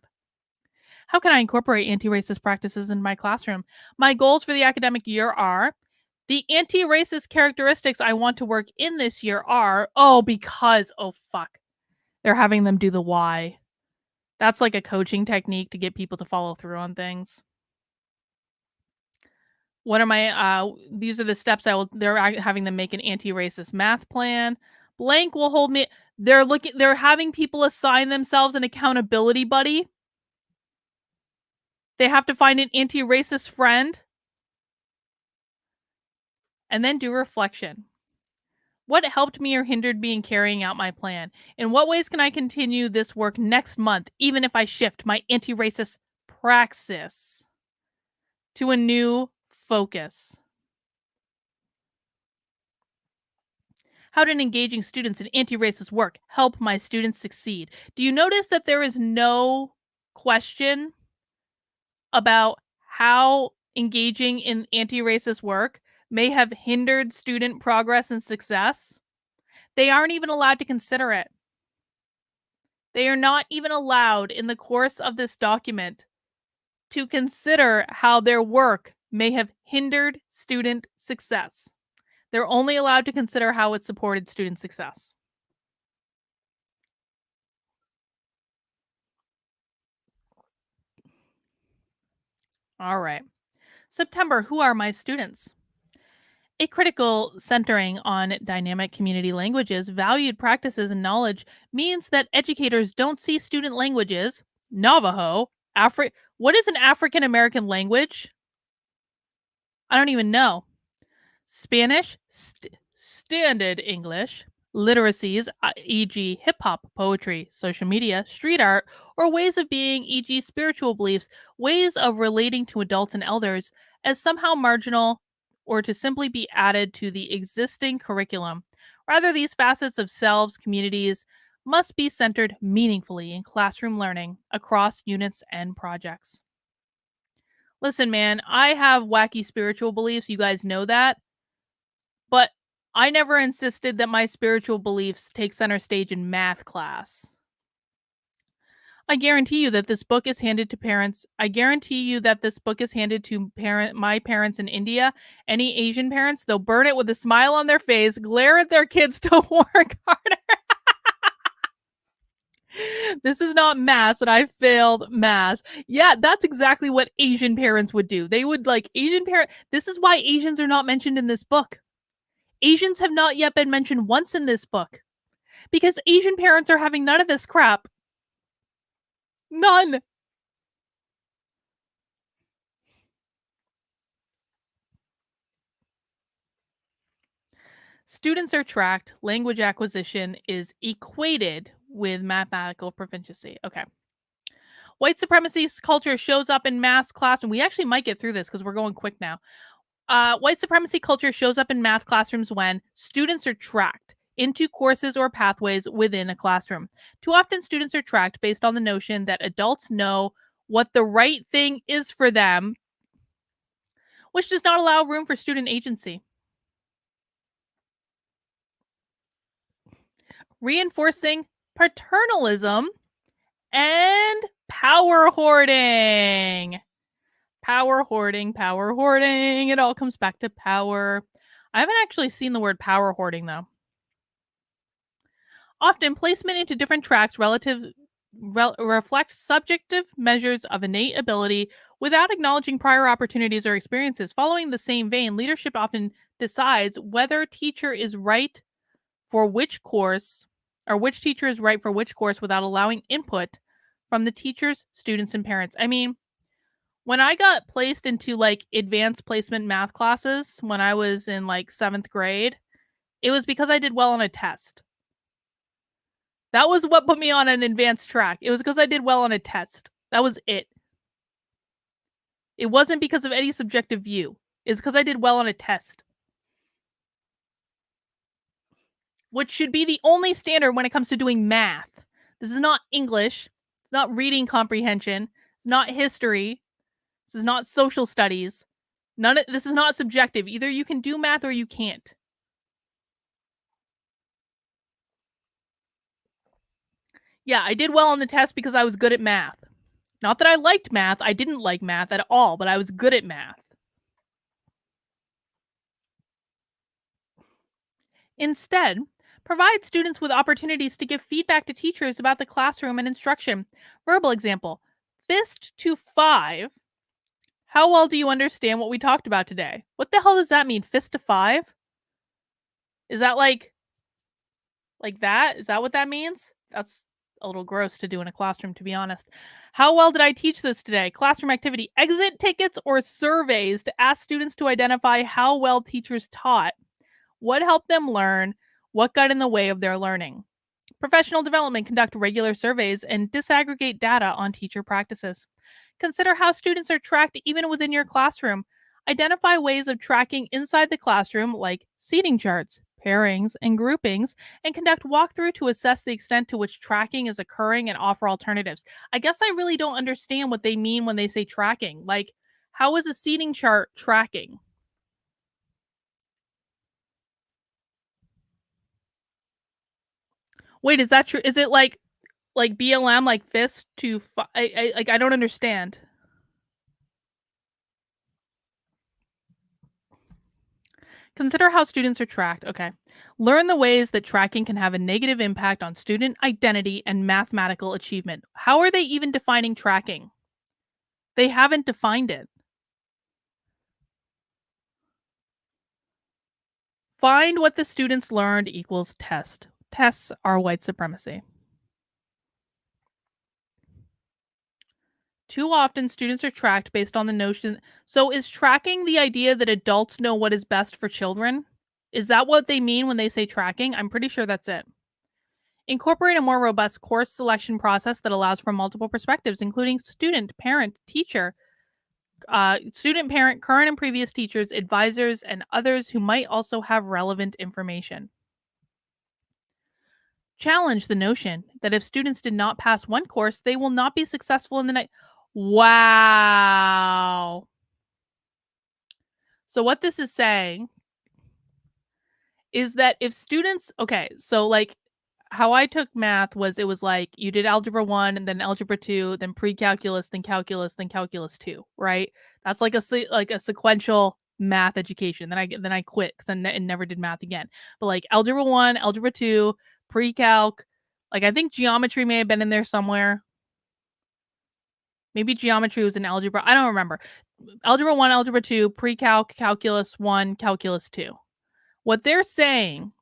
[SPEAKER 1] How can I incorporate anti racist practices in my classroom? My goals for the academic year are the anti racist characteristics I want to work in this year are, oh, fuck, they're having them do the why. That's like a coaching technique to get people to follow through on things. What are my, these are the steps they're having them make an anti racist math plan. Blank will hold me, they're having people assign themselves an accountability buddy. They have to find an anti racist friend and then do reflection. What helped me or hindered me in carrying out my plan? In what ways can I continue this work next month, even if I shift my anti racist praxis to a new focus? How did engaging students in anti racist work help my students succeed? Do you notice that there is no question about how engaging in anti racist work may have hindered student progress and success? They aren't even allowed to consider it. They are not even allowed in the course of this document to consider how their work may have hindered student success. They're only allowed to consider how it supported student success. All right. September, who are my students? A critical centering on dynamic community languages, valued practices, and knowledge means that educators don't see student languages, Navajo, what is an African American language? I don't even know. Spanish, standard English, literacies, e.g., hip hop, poetry, social media, street art, or ways of being, e.g., spiritual beliefs, ways of relating to adults and elders, as somehow marginal or to simply be added to the existing curriculum. Rather, these facets of selves, communities, must be centered meaningfully in classroom learning across units and projects. Listen, man, I have wacky spiritual beliefs. You guys know that. But I never insisted that my spiritual beliefs take center stage in math class. I guarantee you that this book is handed to parents. I guarantee you that this book is handed to my parents in India. Any Asian parents, they'll burn it with a smile on their face, glare at their kids to work harder. This is not math, and I failed math. Yeah, that's exactly what Asian parents would do. They would like Asian parent. This is why Asians are not mentioned in this book. Asians have not yet been mentioned once in this book because Asian parents are having none of this crap. None. Students are tracked. Language acquisition is equated with mathematical proficiency. Okay. White supremacy culture shows up in math class, and we actually might get through this because we're going quick now. White supremacy culture shows up in math classrooms when students are tracked into courses or pathways within a classroom. Too often, students are tracked based on the notion that adults know what the right thing is for them, which does not allow room for student agency. Reinforcing paternalism and power hoarding. Power hoarding, power hoarding. It all comes back to power. I haven't actually seen the word power hoarding though. Often, placement into different tracks reflects subjective measures of innate ability without acknowledging prior opportunities or experiences. Following the same vein, leadership often decides whether teacher is right for which course or which teacher is right for which course without allowing input from the teachers, students, and parents. I mean, when I got placed into like advanced placement math classes when I was in like seventh grade, it was because I did well on a test. That was what put me on an advanced track. It was because I did well on a test. That was it. It wasn't because of any subjective view. It's because I did well on a test, which should be the only standard when it comes to doing math. This is not English. It's not reading comprehension. It's not history. This is not social studies. None of this is not subjective. Either you can do math or you can't. Yeah, I did well on the test because I was good at math. Not that I liked math. I didn't like math at all, but I was good at math. Instead, provide students with opportunities to give feedback to teachers about the classroom and instruction. Verbal example: fist to five. How well do you understand what we talked about today? What the hell does that mean? Fist to five? Is that like that? Is that what that means? That's a little gross to do in a classroom, to be honest. How well did I teach this today? Classroom activity: exit tickets or surveys to ask students to identify how well teachers taught, what helped them learn, what got in the way of their learning. Professional development: conduct regular surveys and disaggregate data on teacher practices. Consider how students are tracked even within your classroom. Identify ways of tracking inside the classroom, like seating charts, pairings, and groupings, and conduct walkthrough to assess the extent to which tracking is occurring and offer alternatives. I guess I really don't understand what they mean when they say tracking. Like, how is a seating chart tracking? Wait, is that true? Is it like BLM, like fist to I don't understand. Consider how students are tracked. Okay. Learn the ways that tracking can have a negative impact on student identity and mathematical achievement. How are they even defining tracking? They haven't defined it. Find what the students learned equals test. Tests are white supremacy. Too often, students are tracked based on the notion. So, is tracking the idea that adults know what is best for children? Is that what they mean when they say tracking? I'm pretty sure that's it. Incorporate a more robust course selection process that allows for multiple perspectives, including student, parent, teacher, student, parent, current and previous teachers, advisors, and others who might also have relevant information. Challenge the notion that if students did not pass one course, they will not be successful in the next. Wow. So, what this is saying is that if students, okay, so like how I took math was it was like you did algebra 1 and then algebra 2, then pre-calculus, then calculus 2, right? That's like like a sequential math education. Then I quit cuz and never did math again. But like algebra 1, algebra 2, pre-calc, like I think geometry may have been in there somewhere. Maybe geometry was in algebra. I don't remember. Algebra 1, algebra 2, pre-calc, calculus 1, calculus 2. What they're saying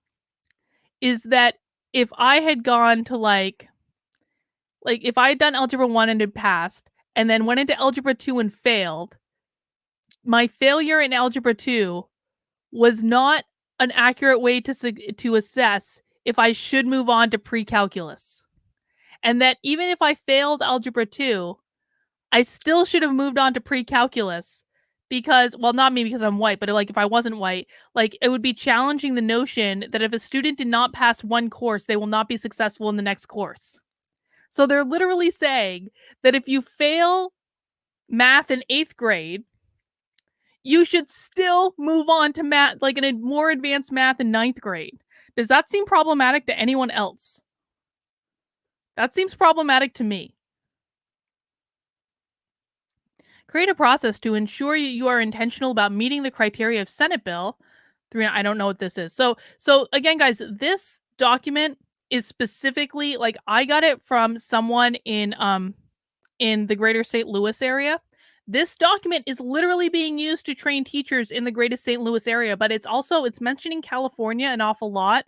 [SPEAKER 1] is that if I had gone to like if I had done algebra 1 and had passed and then went into algebra 2 and failed, my failure in algebra 2 was not an accurate way to assess if I should move on to pre-calculus. And that even if I failed algebra 2, I still should have moved on to pre-calculus because, well, not me because I'm white, but like if I wasn't white, like it would be challenging the notion that if a student did not pass one course, they will not be successful in the next course. So they're literally saying that if you fail math in 8th grade, you should still move on to math, like in a more advanced math in ninth grade. Does that seem problematic to anyone else? That seems problematic to me. Create a process to ensure you are intentional about meeting the criteria of Senate Bill 3. I don't know what this is. So again, guys, this document is specifically like I got it from someone in the greater St. Louis area. This document is literally being used to train teachers in the greater St. Louis area, but it's mentioning California an awful lot.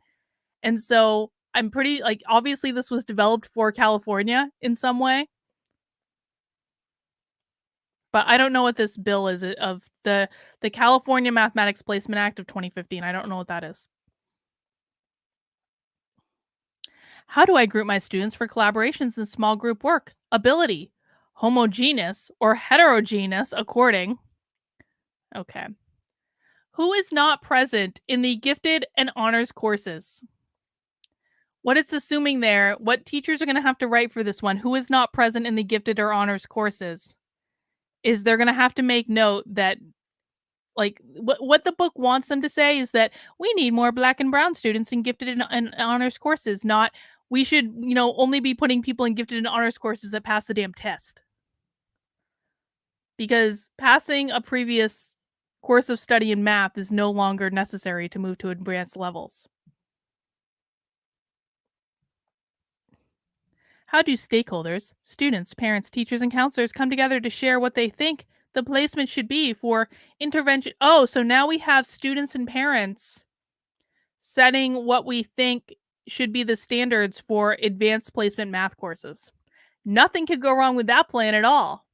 [SPEAKER 1] And so I'm pretty like obviously this was developed for California in some way, but I don't know what this bill is of the California Mathematics Placement Act of 2015. I don't know what that is. How do I group my students for collaborations in small group work? Ability, homogeneous or heterogeneous according. Okay. Who is not present in the gifted and honors courses? What it's assuming there, what teachers are going to have to write for this one, who is not present in the gifted or honors courses, is they're going to have to make note that like what the book wants them to say is that we need more black and brown students in gifted and honors courses, not we should, only be putting people in gifted and honors courses that pass the damn test. Because passing a previous course of study in math is no longer necessary to move to advanced levels. How do stakeholders, students, parents, teachers, and counselors come together to share what they think the placement should be for intervention? Oh, so now we have students and parents setting what we think should be the standards for advanced placement math courses. Nothing could go wrong with that plan at all.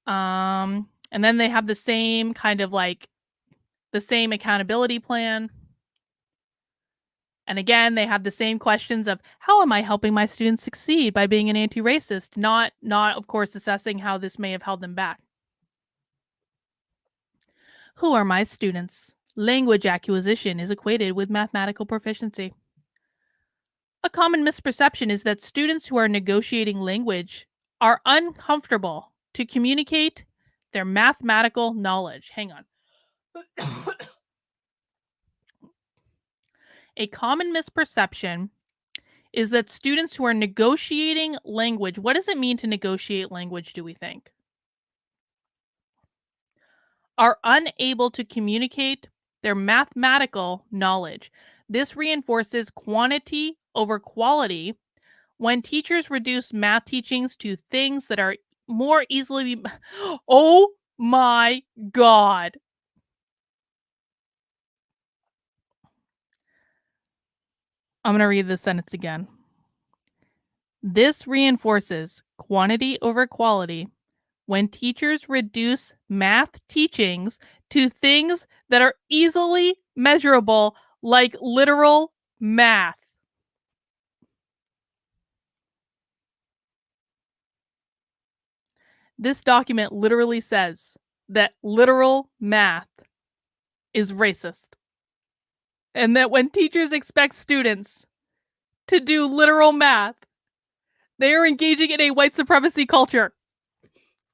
[SPEAKER 1] And then they have the same kind of like the same accountability plan. And again, they have the same questions of how am I helping my students succeed by being an anti-racist, not of course assessing how this may have held them back. Who are my students? Language acquisition is equated with mathematical proficiency. A common misperception is that students who are negotiating language are uncomfortable to communicate their mathematical knowledge. Hang on. A common misperception is that students who are negotiating language, what does it mean to negotiate language, do we think? Are unable to communicate their mathematical knowledge. This reinforces quantity over quality when teachers reduce math teachings to things that are more easily Oh my god. I'm going to read this sentence again. This reinforces quantity over quality when teachers reduce math teachings to things that are easily measurable, like literal math. This document literally says that literal math is racist. And that when teachers expect students to do literal math, they are engaging in a white supremacy culture.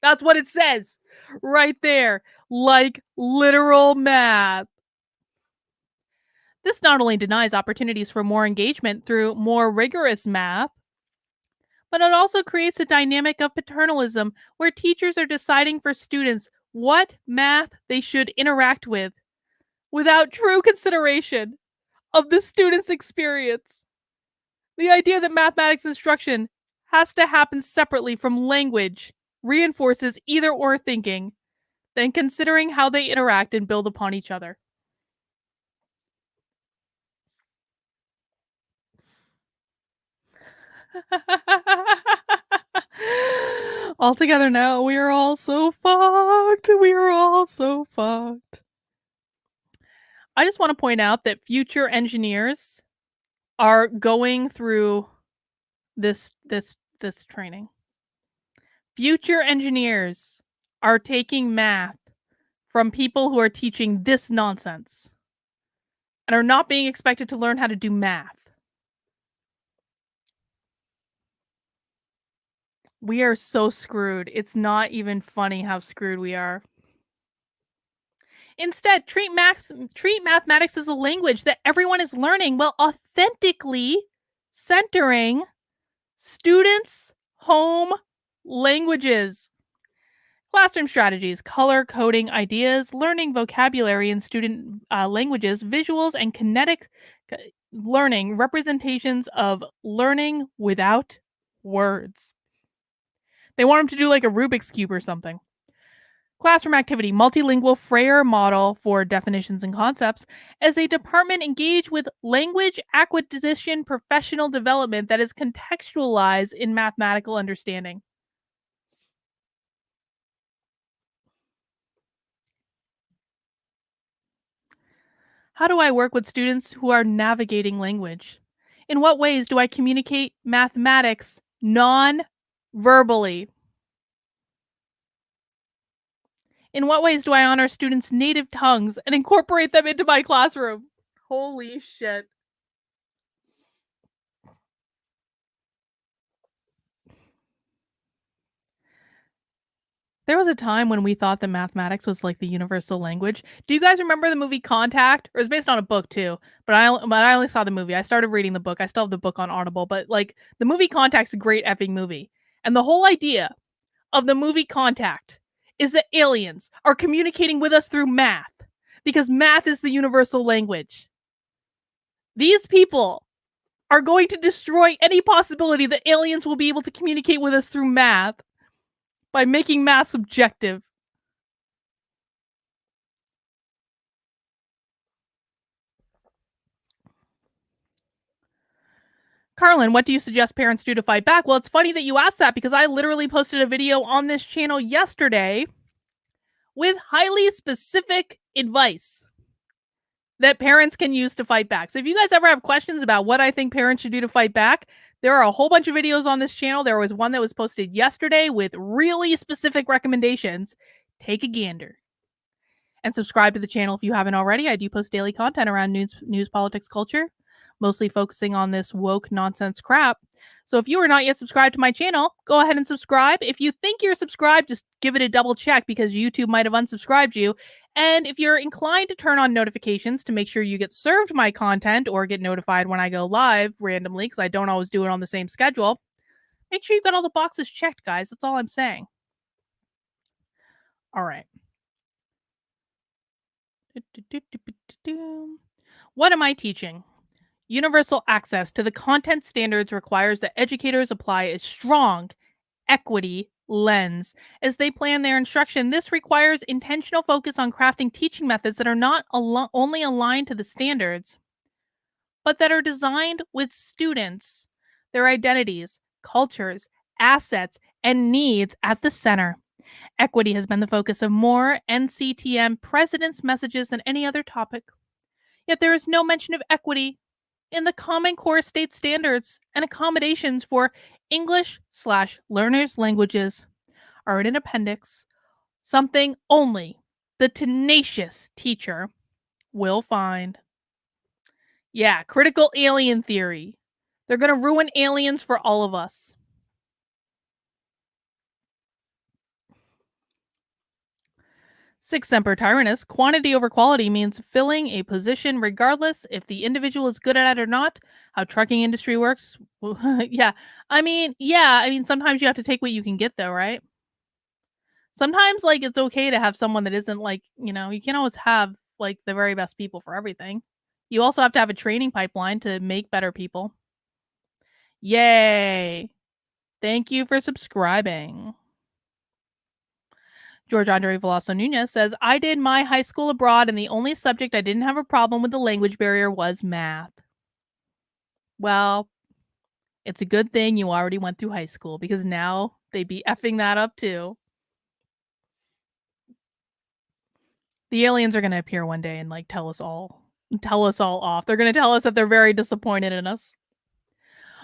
[SPEAKER 1] That's what it says right there. Like literal math. This not only denies opportunities for more engagement through more rigorous math, but it also creates a dynamic of paternalism where teachers are deciding for students what math they should interact with without true consideration of the student's experience. The idea that mathematics instruction has to happen separately from language reinforces either or thinking, then considering how they interact and build upon each other. All together now, we are all so fucked. We are all so fucked. I just want to point out that future engineers are going through this training. Future engineers are taking math from people who are teaching this nonsense and are not being expected to learn how to do math. We are so screwed. It's not even funny how screwed we are. Instead, treat mathematics as a language that everyone is learning while authentically centering students' home Languages. Classroom strategies, color coding ideas, learning vocabulary in student languages, visuals, and kinetic learning, representations of learning without words. They want them to do like a Rubik's Cube or something. Classroom activity, multilingual Freyer model for definitions and concepts, as a department engaged with language acquisition professional development that is contextualized in mathematical understanding. How do I work with students who are navigating language? In what ways do I communicate mathematics non verbally? In what ways do I honor students' native tongues and incorporate them into my classroom? Holy shit. There was a time when we thought that mathematics was like the universal language. Do you guys remember the movie Contact? Or it's based on a book too, but I only saw the movie. I started reading the book. I still have the book on Audible, but like the movie Contact's a great effing movie. And the whole idea of the movie Contact is that aliens are communicating with us through math because math is the universal language. These people are going to destroy any possibility that aliens will be able to communicate with us through math by making math subjective. Carlin, what do you suggest parents do to fight back? Well, it's funny that you asked that because I literally posted a video on this channel yesterday with highly specific advice that parents can use to fight back. So if you guys ever have questions about what I think parents should do to fight back, there are a whole bunch of videos on this channel. There was one that was posted yesterday with really specific recommendations. Take a gander and subscribe to the channel if you haven't already. I do post daily content around news, politics, culture, mostly focusing on this woke nonsense crap. So if you are not yet subscribed to my channel, go ahead and subscribe. If you think you're subscribed, just give it a double check because YouTube might have unsubscribed you. And if you're inclined to turn on notifications to make sure you get served my content or get notified when I go live randomly, because I don't always do it on the same schedule, make sure you've got all the boxes checked, guys. That's all I'm saying. All right. What am I teaching? Universal access to the content standards requires that educators apply a strong equity lens as they plan their instruction. This requires intentional focus on crafting teaching methods that are not only aligned to the standards, but that are designed with students, their identities, cultures, assets, and needs at the center. Equity has been the focus of more NCTM president's messages than any other topic. Yet there is no mention of equity in the Common Core state standards, and accommodations for English/learners' languages are in an appendix, something only the tenacious teacher will find. Yeah, critical alien theory. They're going to ruin aliens for all of us. Six Semper Tyrannis, quantity over quality means filling a position regardless if the individual is good at it or not. How trucking industry works. Yeah. I mean, sometimes you have to take what you can get though, right? Sometimes like it's okay to have someone that isn't like, you can't always have like the very best people for everything. You also have to have a training pipeline to make better people. Yay. Thank you for subscribing. George Andre Veloso Nunez says, I did my high school abroad, and the only subject I didn't have a problem with the language barrier was math. Well, it's a good thing you already went through high school because now they'd be effing that up too. The aliens are going to appear one day and like tell us all off. They're going to tell us that they're very disappointed in us.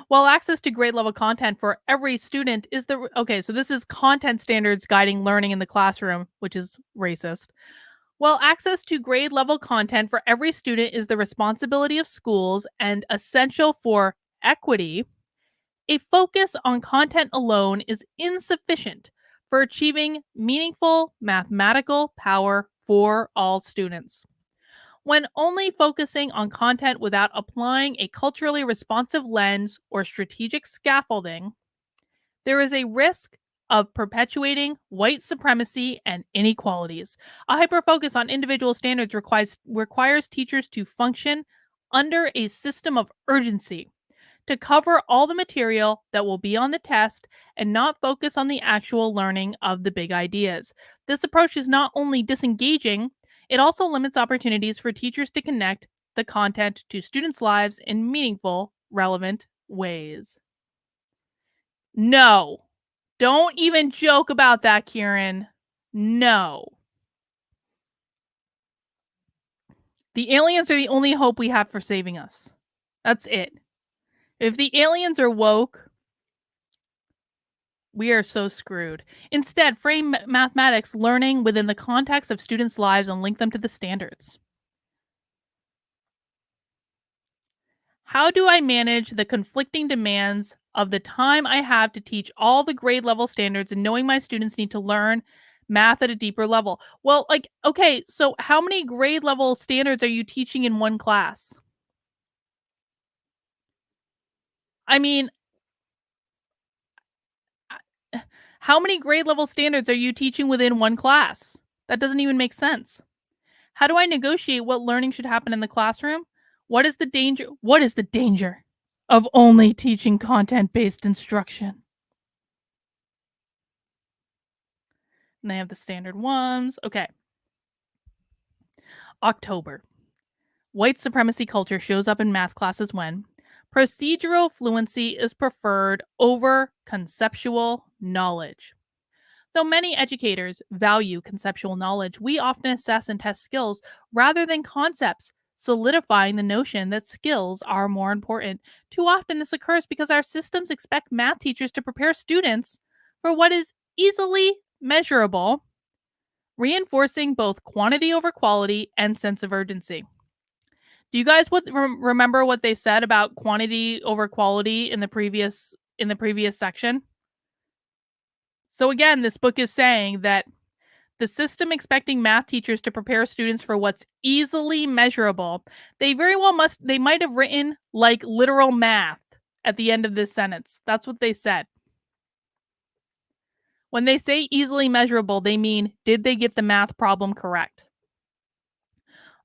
[SPEAKER 1] While access to grade level content for every student is the okay, so this is content standards guiding learning in the classroom, which is racist. While access to grade level content for every student is the responsibility of schools and essential for equity, a focus on content alone is insufficient for achieving meaningful mathematical power for all students. When only focusing on content without applying a culturally responsive lens or strategic scaffolding, there is a risk of perpetuating white supremacy and inequalities. A hyperfocus on individual standards requires teachers to function under a system of urgency to cover all the material that will be on the test and not focus on the actual learning of the big ideas. This approach is not only disengaging, it also limits opportunities for teachers to connect the content to students' lives in meaningful, relevant ways. No. Don't even joke about that, Kieran. No. The aliens are the only hope we have for saving us. That's it. If the aliens are woke, we are so screwed. Instead, frame mathematics learning within the context of students' lives and link them to the standards. How do I manage the conflicting demands of the time I have to teach all the grade level standards and knowing my students need to learn math at a deeper level? Well, like, okay, so how many grade level standards are you teaching in one class? I mean, how many grade level standards are you teaching within one class? That doesn't even make sense. How do I negotiate what learning should happen in the classroom? What is the danger? What is the danger of only teaching content based instruction? And they have the standard ones. Okay. October. White supremacy culture shows up in math classes when procedural fluency is preferred over conceptual knowledge. Though many educators value conceptual knowledge, we often assess and test skills rather than concepts, solidifying the notion that skills are more important. Too often, this occurs because our systems expect math teachers to prepare students for what is easily measurable, reinforcing both quantity over quality and sense of urgency. Do you guys remember what they said about quantity over quality in the previous section? So again, this book is saying that the system expecting math teachers to prepare students for what's easily measurable, they might have written like literal math at the end of this sentence. That's what they said. When they say easily measurable, they mean did they get the math problem correct?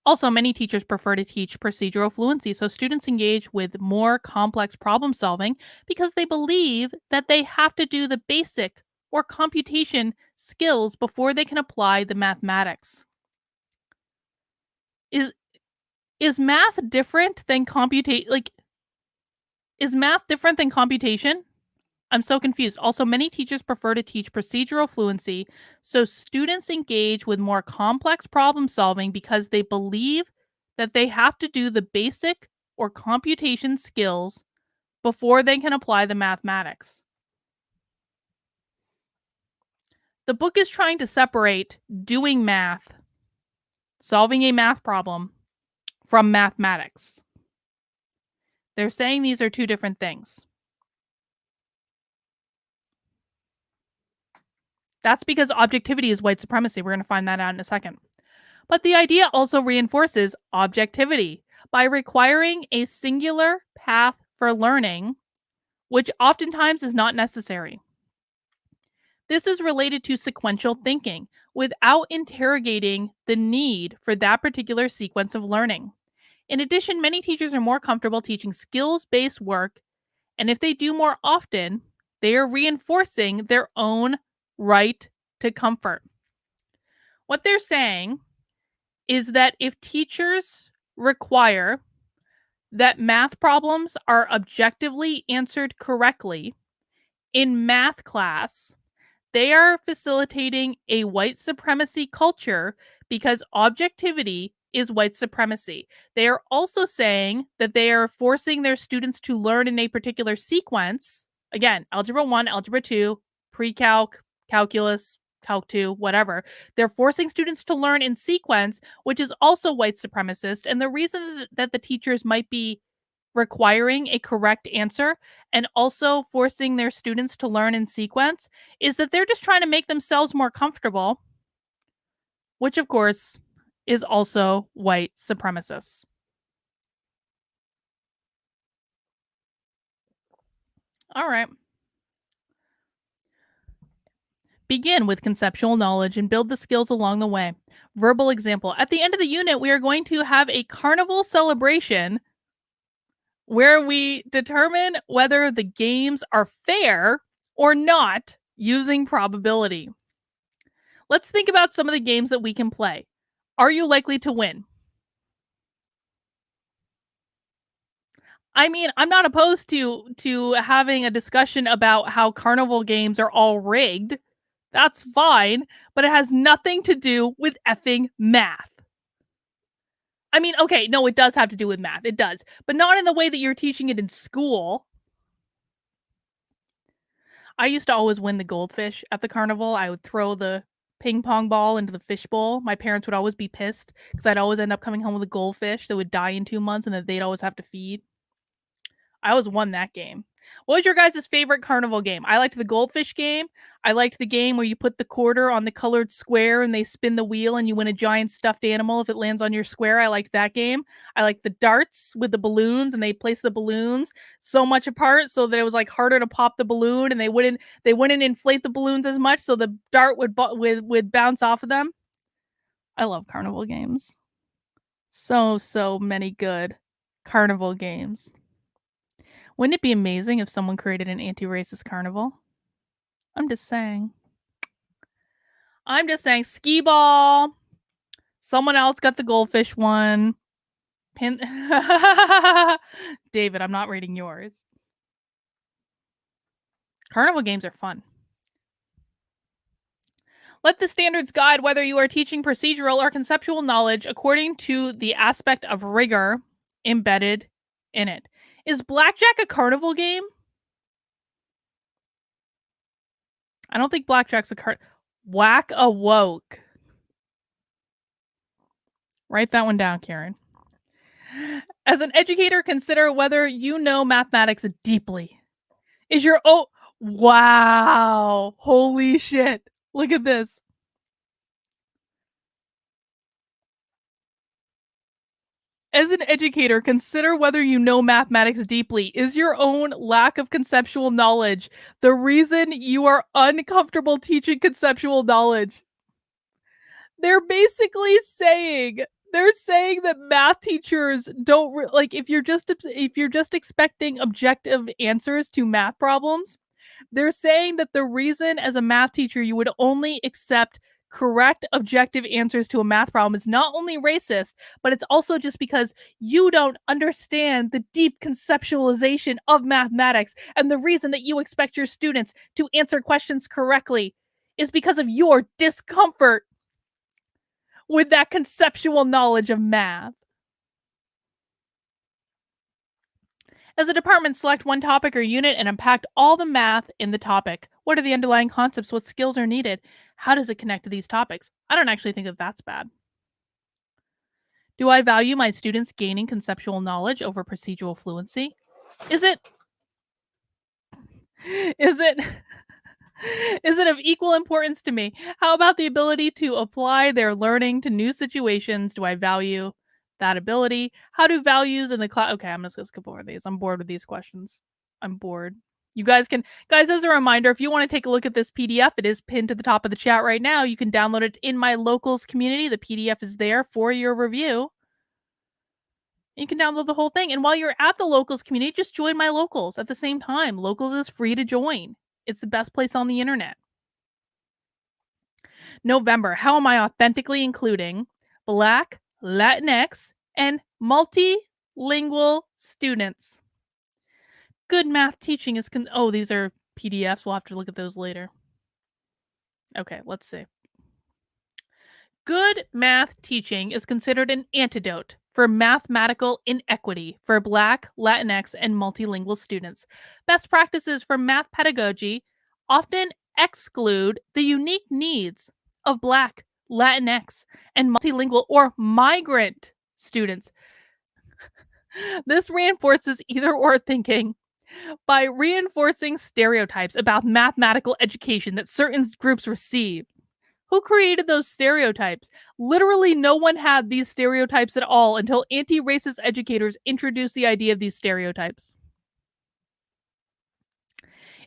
[SPEAKER 1] Also, many teachers prefer to teach procedural fluency so students engage with more complex problem solving because they believe that they have to do the basic or computation skills before they can apply the mathematics. Is is math different than is math different than computation? I'm so confused. Also, many teachers prefer to teach procedural fluency so students engage with more complex problem solving because they believe that they have to do the basic or computation skills before they can apply the mathematics. The book is trying to separate doing math, solving a math problem, from mathematics. They're saying these are two different things. That's because objectivity is white supremacy. We're going to find that out in a second. But the idea also reinforces objectivity by requiring a singular path for learning, which oftentimes is not necessary. This is related to sequential thinking without interrogating the need for that particular sequence of learning. In addition, many teachers are more comfortable teaching skills based work, and if they do more often, they are reinforcing their own right to comfort. What they're saying is that if teachers require that math problems are objectively answered correctly in math class, they are facilitating a white supremacy culture because objectivity is white supremacy. They are also saying that they are forcing their students to learn in a particular sequence. Again, algebra 1, algebra 2, pre-calc, calculus, calc 2, whatever. They're forcing students to learn in sequence, which is also white supremacist. And the reason that the teachers might be requiring a correct answer and also forcing their students to learn in sequence is that they're just trying to make themselves more comfortable, which of course is also white supremacists. All right. Begin with conceptual knowledge and build the skills along the way. Verbal example. At the end of the unit, we are going to have a carnival celebration where we determine whether the games are fair or not using probability. Let's think about some of the games that we can play. Are you likely to win? I mean, I'm not opposed to having a discussion about how carnival games are all rigged. That's fine, but it has nothing to do with effing math. I mean, okay, no, it does have to do with math. It does, but not in the way that you're teaching it in school. I used to always win the goldfish at the carnival. I would throw the ping pong ball into the fish bowl. My parents would always be pissed because I'd always end up coming home with a goldfish that would die in 2 months and that they'd always have to feed. I always won that game. What was your guys' favorite carnival game? I liked the goldfish game. I liked the game where you put the quarter on the colored square and they spin the wheel and you win a giant stuffed animal if it lands on your square. I liked that game. I liked the darts with the balloons and they placed the balloons so much apart so that it was like harder to pop the balloon and they wouldn't inflate the balloons as much so the dart would bounce off of them. I love carnival games. So many good carnival games. Wouldn't it be amazing if someone created an anti-racist carnival? I'm just saying. I'm just saying. Skee ball. Someone else got the goldfish one. Pin. David, I'm not reading yours. Carnival games are fun. Let the standards guide whether you are teaching procedural or conceptual knowledge according to the aspect of rigor embedded in it. Is blackjack a carnival game? I don't think blackjack's a card. Whack a woke. Write that one down, Karen. As an educator, consider whether you know mathematics deeply. Is your wow. Holy shit. Look at this. As an educator, consider whether you know mathematics deeply. Is your own lack of conceptual knowledge the reason you are uncomfortable teaching conceptual knowledge? They're basically saying that math teachers don't like if you're just expecting objective answers to math problems. They're saying that the reason as a math teacher you would only accept correct objective answers to a math problem is not only racist, but it's also just because you don't understand the deep conceptualization of mathematics. And the reason that you expect your students to answer questions correctly is because of your discomfort with that conceptual knowledge of math. As a department, select one topic or unit and unpack all the math in the topic. What are the underlying concepts? What skills are needed? How does it connect to these topics? I don't actually think that that's bad. Do I value my students gaining conceptual knowledge over procedural fluency? Is it is it is it of equal importance to me? How about the ability to apply their learning to new situations? Do I value that ability? How do values in the class? Okay, I'm just gonna skip over these. I'm bored with these questions. I'm bored. You guys, as a reminder, if you want to take a look at this PDF, it is pinned to the top of the chat right now. You can download it in my locals community. The PDF is there for your review. You can download the whole thing. And while you're at the locals community, just join my locals at the same time. Locals is free to join. It's the best place on the internet. November, how am I authentically including Black, Latinx, and multilingual students? Good math teaching is these are PDFs. We'll have to look at those later. Okay, let's see. Good math teaching is considered an antidote for mathematical inequity for Black, Latinx, and multilingual students. Best practices for math pedagogy often exclude the unique needs of Black, Latinx, and multilingual or migrant students. This reinforces either or thinking by reinforcing stereotypes about mathematical education that certain groups receive. Who created those stereotypes? Literally, no one had these stereotypes at all until anti-racist educators introduced the idea of these stereotypes.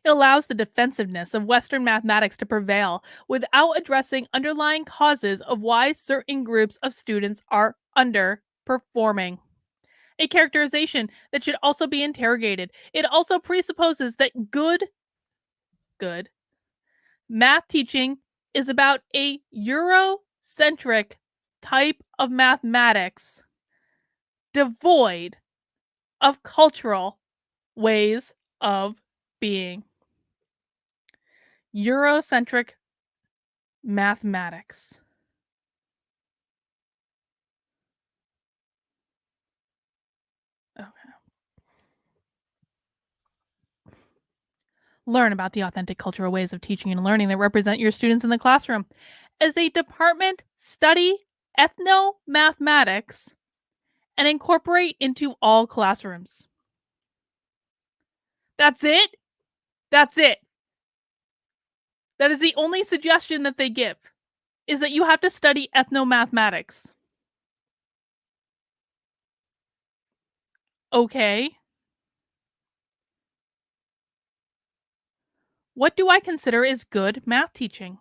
[SPEAKER 1] It allows the defensiveness of Western mathematics to prevail without addressing underlying causes of why certain groups of students are underperforming. A characterization that should also be interrogated. It also presupposes that good math teaching is about a Eurocentric type of mathematics devoid of cultural ways of being. Eurocentric mathematics. Okay. Learn about the authentic cultural ways of teaching and learning that represent your students in the classroom. As a department, study ethnomathematics and incorporate into all classrooms. That's it. That's it. That is the only suggestion that they give, is that you have to study ethnomathematics. Okay. What do I consider is good math teaching?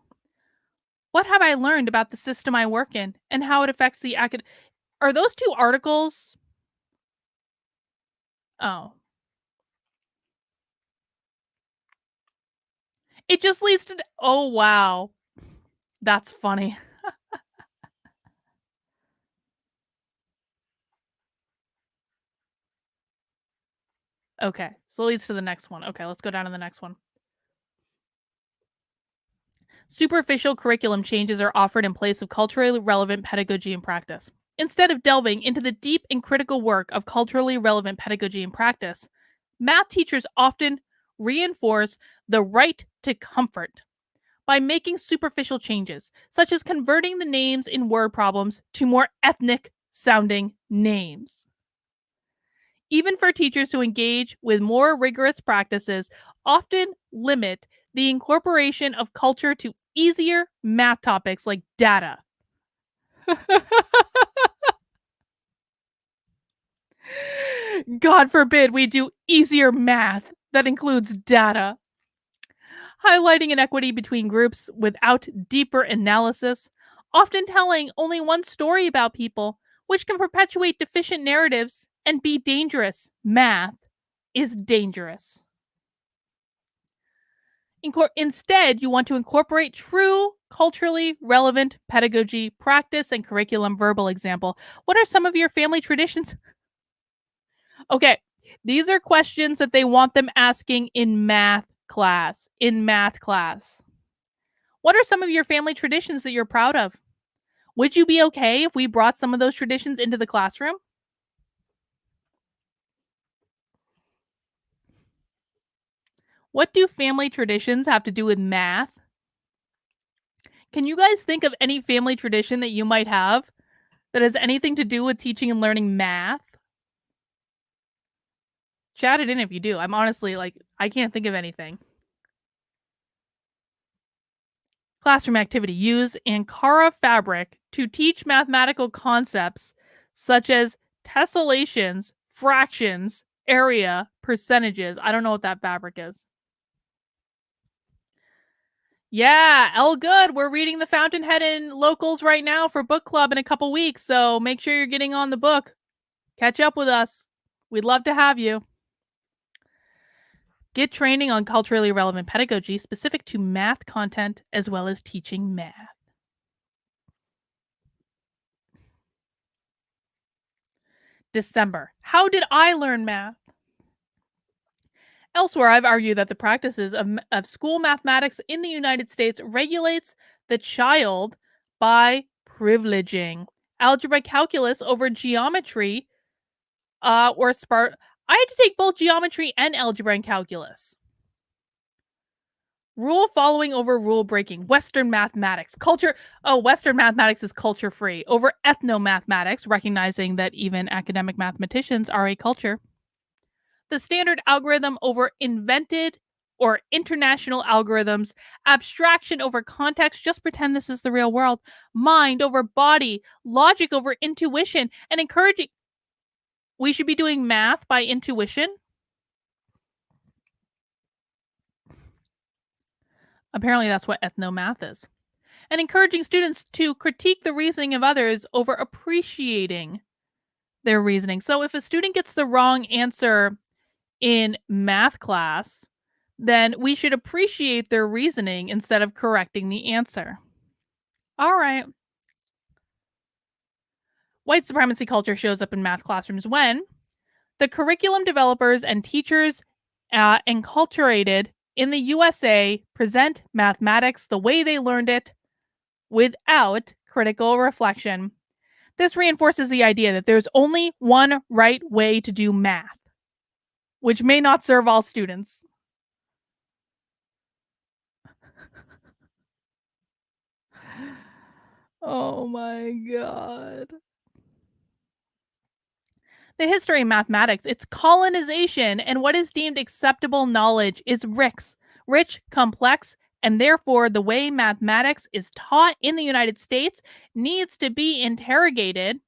[SPEAKER 1] What have I learned about the system I work in and how it affects the acad— Are those 2 articles? Oh. It just leads to— oh, wow. That's funny. Okay, so it leads to the next one. Okay, let's go down to the next one. Superficial curriculum changes are offered in place of culturally relevant pedagogy and practice. Instead of delving into the deep and critical work of culturally relevant pedagogy and practice, math teachers often reinforce the right to comfort by making superficial changes, such as converting the names in word problems to more ethnic sounding names. Even for teachers who engage with more rigorous practices, often limit the incorporation of culture to easier math topics like data. God forbid we do easier math that includes data. Highlighting inequity between groups without deeper analysis, often telling only one story about people, which can perpetuate deficient narratives and be dangerous. Math is dangerous. Instead, you want to incorporate true culturally relevant pedagogy, practice, and curriculum. Verbal example. What are some of your family traditions? Okay, these are questions that they want them asking in math class. In math class. What are some of your family traditions that you're proud of? Would you be okay if we brought some of those traditions into the classroom? What do family traditions have to do with math? Can you guys think of any family tradition that you might have that has anything to do with teaching and learning math? Chat it in if you do. I'm honestly like, I can't think of anything. Classroom activity. Use Ankara fabric to teach mathematical concepts such as tessellations, fractions, area, percentages. I don't know what that fabric is. Yeah, L good. We're reading The Fountainhead in locals right now for book club in a couple weeks, so make sure you're getting on the book. Catch up with us. We'd love to have you. Get training on culturally relevant pedagogy specific to math content as well as teaching math. December. How did I learn math? Elsewhere, I've argued that the practices of school mathematics in the United States regulates the child by privileging algebra calculus over geometry or I had to take both geometry and algebra and calculus. Rule following over rule breaking. Western mathematics. Culture. Oh, Western mathematics is culture free. Over ethnomathematics, recognizing that even academic mathematicians are a culture. The standard algorithm over invented or international algorithms. Abstraction over context. Just pretend this is the real world. Mind over body. Logic over intuition. And encouraging. We should be doing math by intuition. Apparently, that's what ethnomath is. And encouraging students to critique the reasoning of others over appreciating their reasoning. So if a student gets the wrong answer in math class, then we should appreciate their reasoning instead of correcting the answer. All right. White supremacy culture shows up in math classrooms when the curriculum developers and teachers enculturated in the USA present mathematics the way they learned it without critical reflection. This reinforces the idea that there's only one right way to do math, which may not serve all students. Oh my god. The history of mathematics, its colonization, and what is deemed acceptable knowledge is rich, complex, and therefore the way mathematics is taught in the United States needs to be interrogated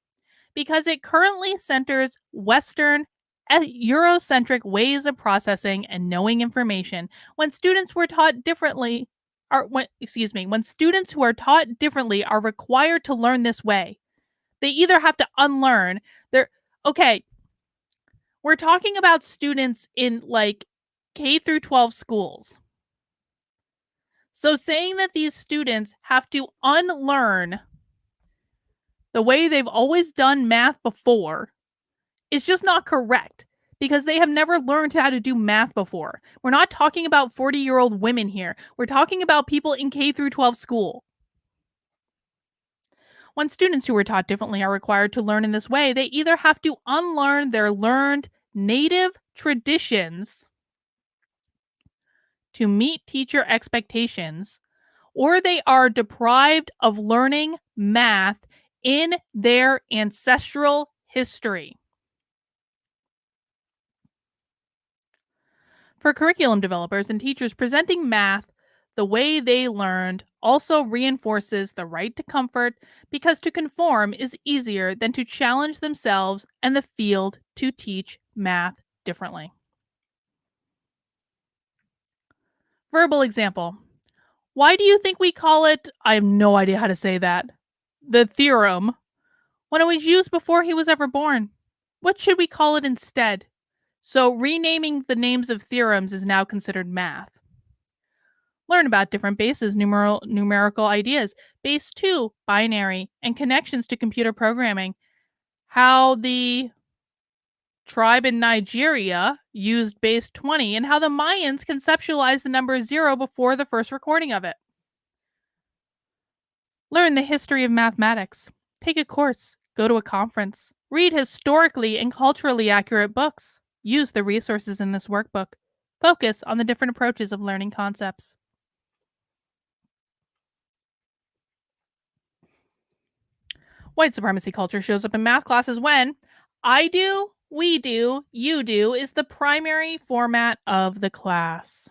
[SPEAKER 1] because it currently centers Western, Eurocentric ways of processing and knowing information. When students were taught differently, when students who are taught differently are required to learn this way, they either have to unlearn their. Okay, we're talking about students in like K through 12 schools. So saying that these students have to unlearn the way they've always done math before is just not correct because they have never learned how to do math before. We're not talking about 40-year-old women here. We're talking about people in K through 12 school. When students who are taught differently are required to learn in this way, they either have to unlearn their learned native traditions to meet teacher expectations, or they are deprived of learning math in their ancestral history. For curriculum developers and teachers, presenting math the way they learned also reinforces the right to comfort because to conform is easier than to challenge themselves and the field to teach math differently. Verbal example. Why do you think we call it? I have no idea how to say that. The theorem when it was used before he was ever born. What should we call it instead? So, renaming the names of theorems is now considered math. Learn about different bases, numerical ideas, base 2, binary, and connections to computer programming. How the tribe in Nigeria used base 20, and how the Mayans conceptualized the number 0 before the first recording of it. Learn the history of mathematics. Take a course. Go to a conference. Read historically and culturally accurate books. Use the resources in this workbook. Focus on the different approaches of learning concepts. White supremacy culture shows up in math classes when I do, we do, you do is the primary format of the class.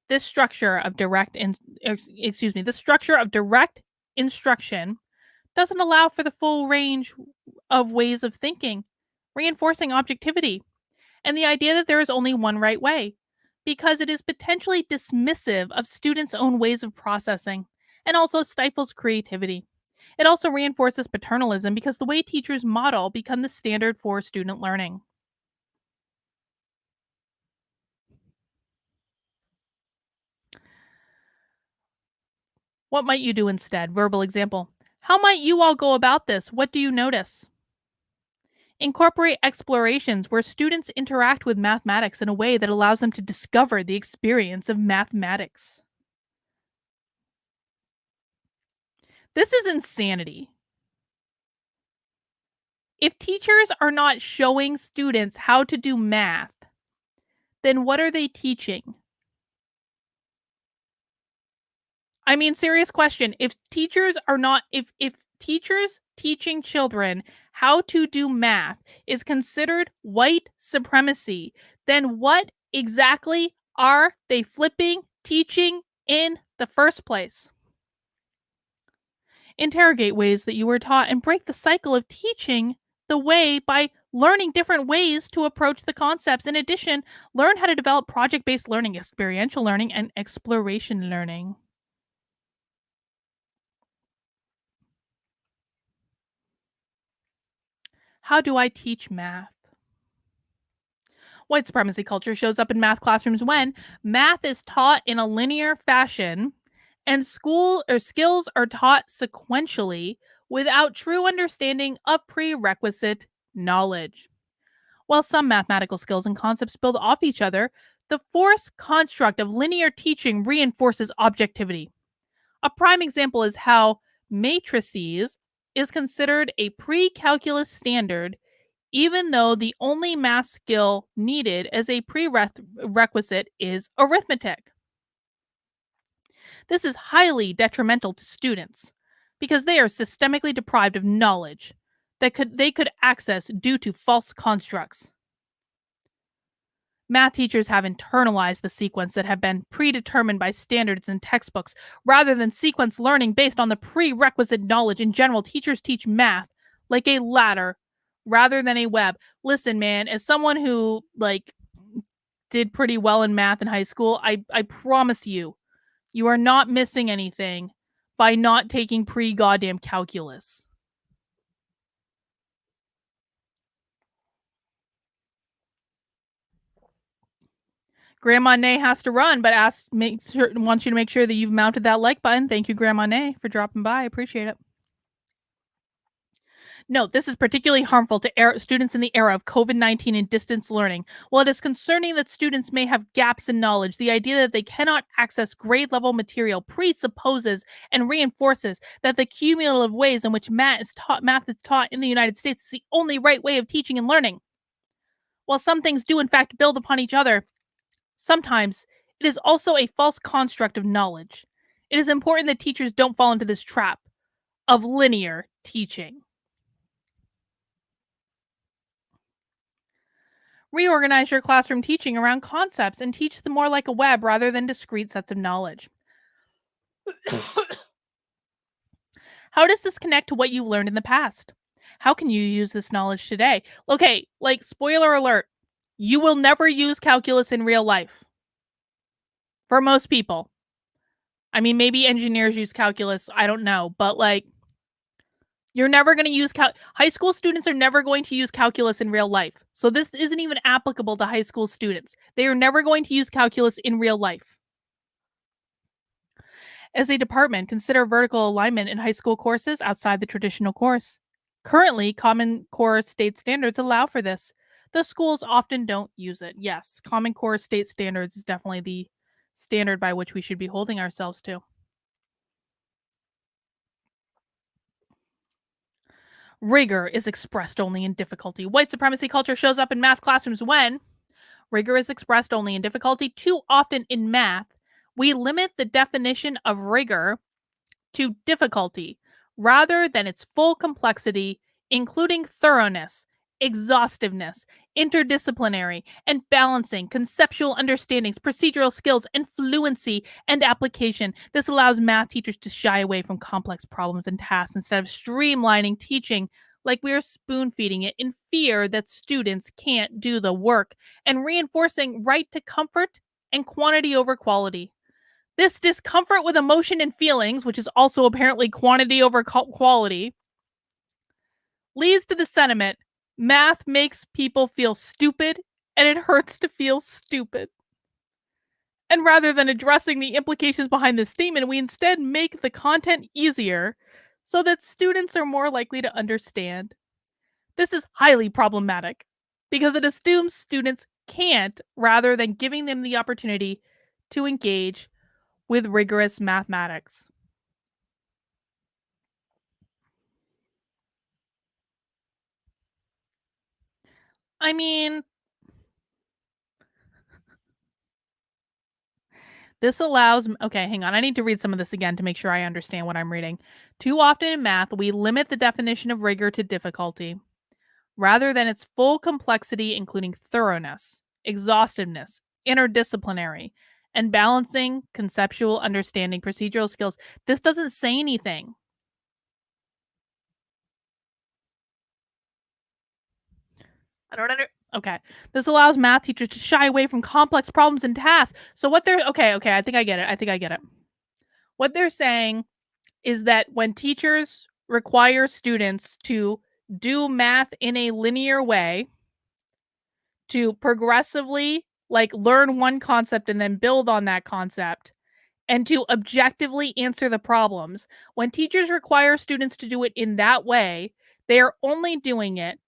[SPEAKER 1] This structure of this structure of direct instruction doesn't allow for the full range of ways of thinking, reinforcing objectivity and the idea that there is only one right way, because it is potentially dismissive of students' own ways of processing and also stifles creativity. It also reinforces paternalism because the way teachers model become the standard for student learning. What might you do instead? Verbal example. How might you all go about this? What do you notice? Incorporate explorations where students interact with mathematics in a way that allows them to discover the experience of mathematics. This is insanity. If teachers are not showing students how to do math, then what are they teaching? I mean, serious question. If teachers are not if teachers teaching children how to do math is considered white supremacy, then what exactly are they flipping teaching in the first place? Interrogate ways that you were taught and break the cycle of teaching the way by learning different ways to approach the concepts. In addition, learn how to develop project based learning, experiential learning, and exploration learning. How do I teach math? White supremacy culture shows up in math classrooms when math is taught in a linear fashion and school or skills are taught sequentially without true understanding of prerequisite knowledge. While some mathematical skills and concepts build off each other, the forced construct of linear teaching reinforces objectivity. A prime example is how matrices is considered a pre calculus standard even though the only math skill needed as a prerequisite is arithmetic. This is highly detrimental to students because they are systemically deprived of knowledge that they could access due to false constructs. Math teachers have internalized the sequence that have been predetermined by standards and textbooks rather than sequence learning based on the prerequisite knowledge. In general, teachers teach math like a ladder rather than a web. Listen, man, as someone who did pretty well in math in high school, I promise you, you are not missing anything by not taking pre goddamn calculus. Grandma Nay has to run, but wants you to make sure that you've mounted that like button. Thank you, Grandma Nay, for dropping by. I appreciate it. Note, this is particularly harmful to students in the era of COVID-19 and distance learning. While it is concerning that students may have gaps in knowledge, the idea that they cannot access grade level material presupposes and reinforces that the cumulative ways in which math is taught in the United States is the only right way of teaching and learning. While some things do in fact build upon each other, sometimes it is also a false construct of knowledge. It is important that teachers don't fall into this trap of linear teaching. Reorganize your classroom teaching around concepts and teach them more like a web rather than discrete sets of knowledge. How does this connect to what you learned in the past? How can you use this knowledge today? Okay, spoiler alert, you will never use calculus in real life for most people. I mean, maybe engineers use calculus, I don't know, but you're never going to use high school students are never going to use calculus in real life. So this isn't even applicable to high school students. They are never going to use calculus in real life. As a department, consider vertical alignment in high school courses outside the traditional course. Currently, Common Core state standards allow for this. The schools often don't use it. Yes, Common Core state standards is definitely the standard by which we should be holding ourselves to. Rigor is expressed only in difficulty. White supremacy culture shows up in math classrooms when rigor is expressed only in difficulty. Too often in math, we limit the definition of rigor to difficulty rather than its full complexity, including thoroughness, exhaustiveness, interdisciplinary, and balancing, conceptual understandings, procedural skills, and fluency and application. This allows math teachers to shy away from complex problems and tasks instead of streamlining teaching like we are spoon feeding it in fear that students can't do the work and reinforcing right to comfort and quantity over quality. This discomfort with emotion and feelings, which is also apparently quantity over quality, leads to the sentiment math makes people feel stupid and it hurts to feel stupid. And rather than addressing the implications behind this statement, we instead make the content easier so that students are more likely to understand. This is highly problematic because it assumes students can't rather than giving them the opportunity to engage with rigorous mathematics. I mean, this allows okay, hang on. I need to read some of this again to make sure I understand what I'm reading. Too often in math, we limit the definition of rigor to difficulty rather than its full complexity, including thoroughness, exhaustiveness, interdisciplinary, and balancing conceptual understanding, procedural skills. This doesn't say anything. I don't under okay. This allows math teachers to shy away from complex problems and tasks. So what they're okay, I think I get it. I think I get it. What they're saying is that when teachers require students to do math in a linear way, to progressively like learn one concept and then build on that concept, and to objectively answer the problems. When teachers require students to do it in that way, they are only doing it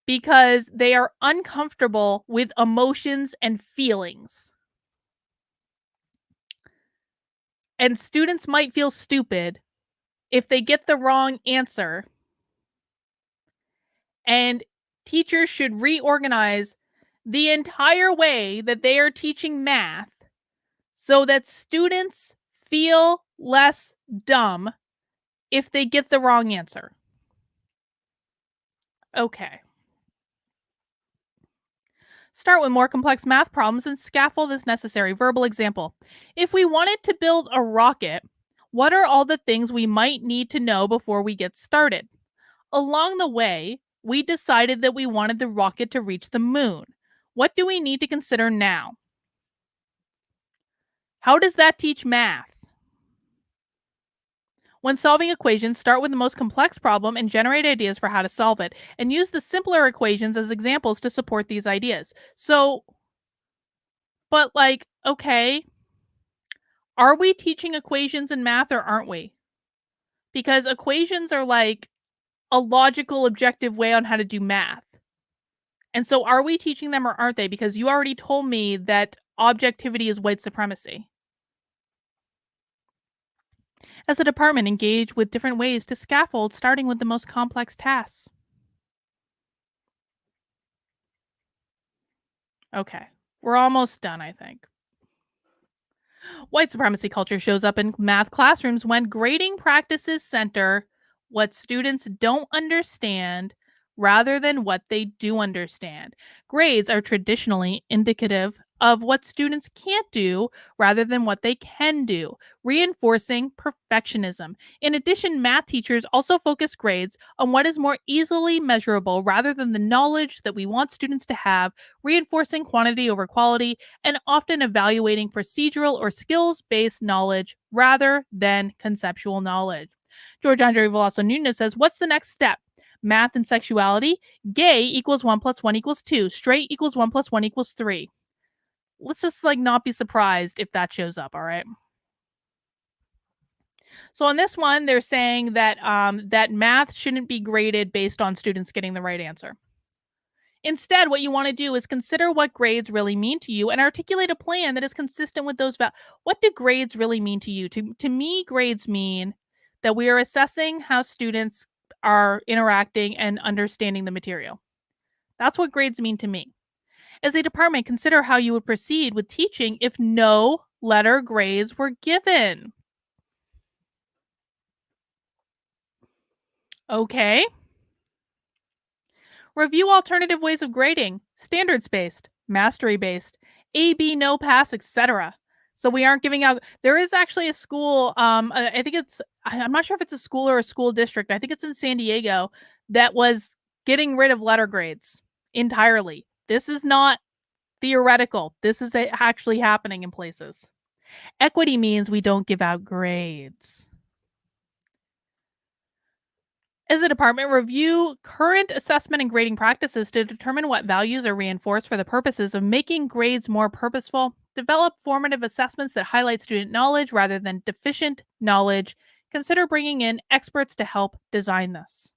[SPEAKER 1] because they are uncomfortable with emotions and feelings. And students might feel stupid if they get the wrong answer, and teachers should reorganize the entire way that they are teaching math so that students feel less dumb if they get the wrong answer. Okay. Start with more complex math problems and scaffold as necessary. Verbal example. If we wanted to build a rocket, what are all the things we might need to know before we get started? Along the way, we decided that we wanted the rocket to reach the moon. What do we need to consider now? How does that teach math? When solving equations, start with the most complex problem and generate ideas for how to solve it, and use the simpler equations as examples to support these ideas. So, but like, okay, are we teaching equations in math or aren't we? Because equations are like a logical, objective way on how to do math. And so, are we teaching them or aren't they? Because you already told me that objectivity is white supremacy. As a department, engage with different ways to scaffold, starting with the most complex tasks. Okay, we're almost done, I think. White supremacy culture shows up in math classrooms when grading practices center what students don't understand rather than what they do understand. Grades are traditionally indicative of what students can't do rather than what they can do, reinforcing perfectionism. In addition, math teachers also focus grades on what is more easily measurable rather than the knowledge that we want students to have, reinforcing quantity over quality and often evaluating procedural or skills based knowledge rather than conceptual knowledge. George Andre Veloso Nunez says, what's the next step? Math and sexuality. Gay equals 1 plus 1 equals 2. Straight equals 1 plus 1 equals 3. Let's just like not be surprised if that shows up. All right. So on this one, they're saying that that math shouldn't be graded based on students getting the right answer. Instead, what you want to do is consider what grades really mean to you and articulate a plan that is consistent with those values. What do grades really mean to you? To me, grades mean that we are assessing how students are interacting and understanding the material. That's what grades mean to me. As a department, consider how you would proceed with teaching if no letter grades were given. Okay. Review alternative ways of grading, standards based, mastery based, A, B, no pass, etc. So we aren't giving out. There is actually a school. I think it's. I'm not sure if it's a school or a school district. I think it's in San Diego that was getting rid of letter grades entirely. This is not theoretical. This is actually happening in places. Equity means we don't give out grades. As a department, review current assessment and grading practices to determine what values are reinforced for the purposes of making grades more purposeful. Develop formative assessments that highlight student knowledge rather than deficient knowledge. Consider bringing in experts to help design this.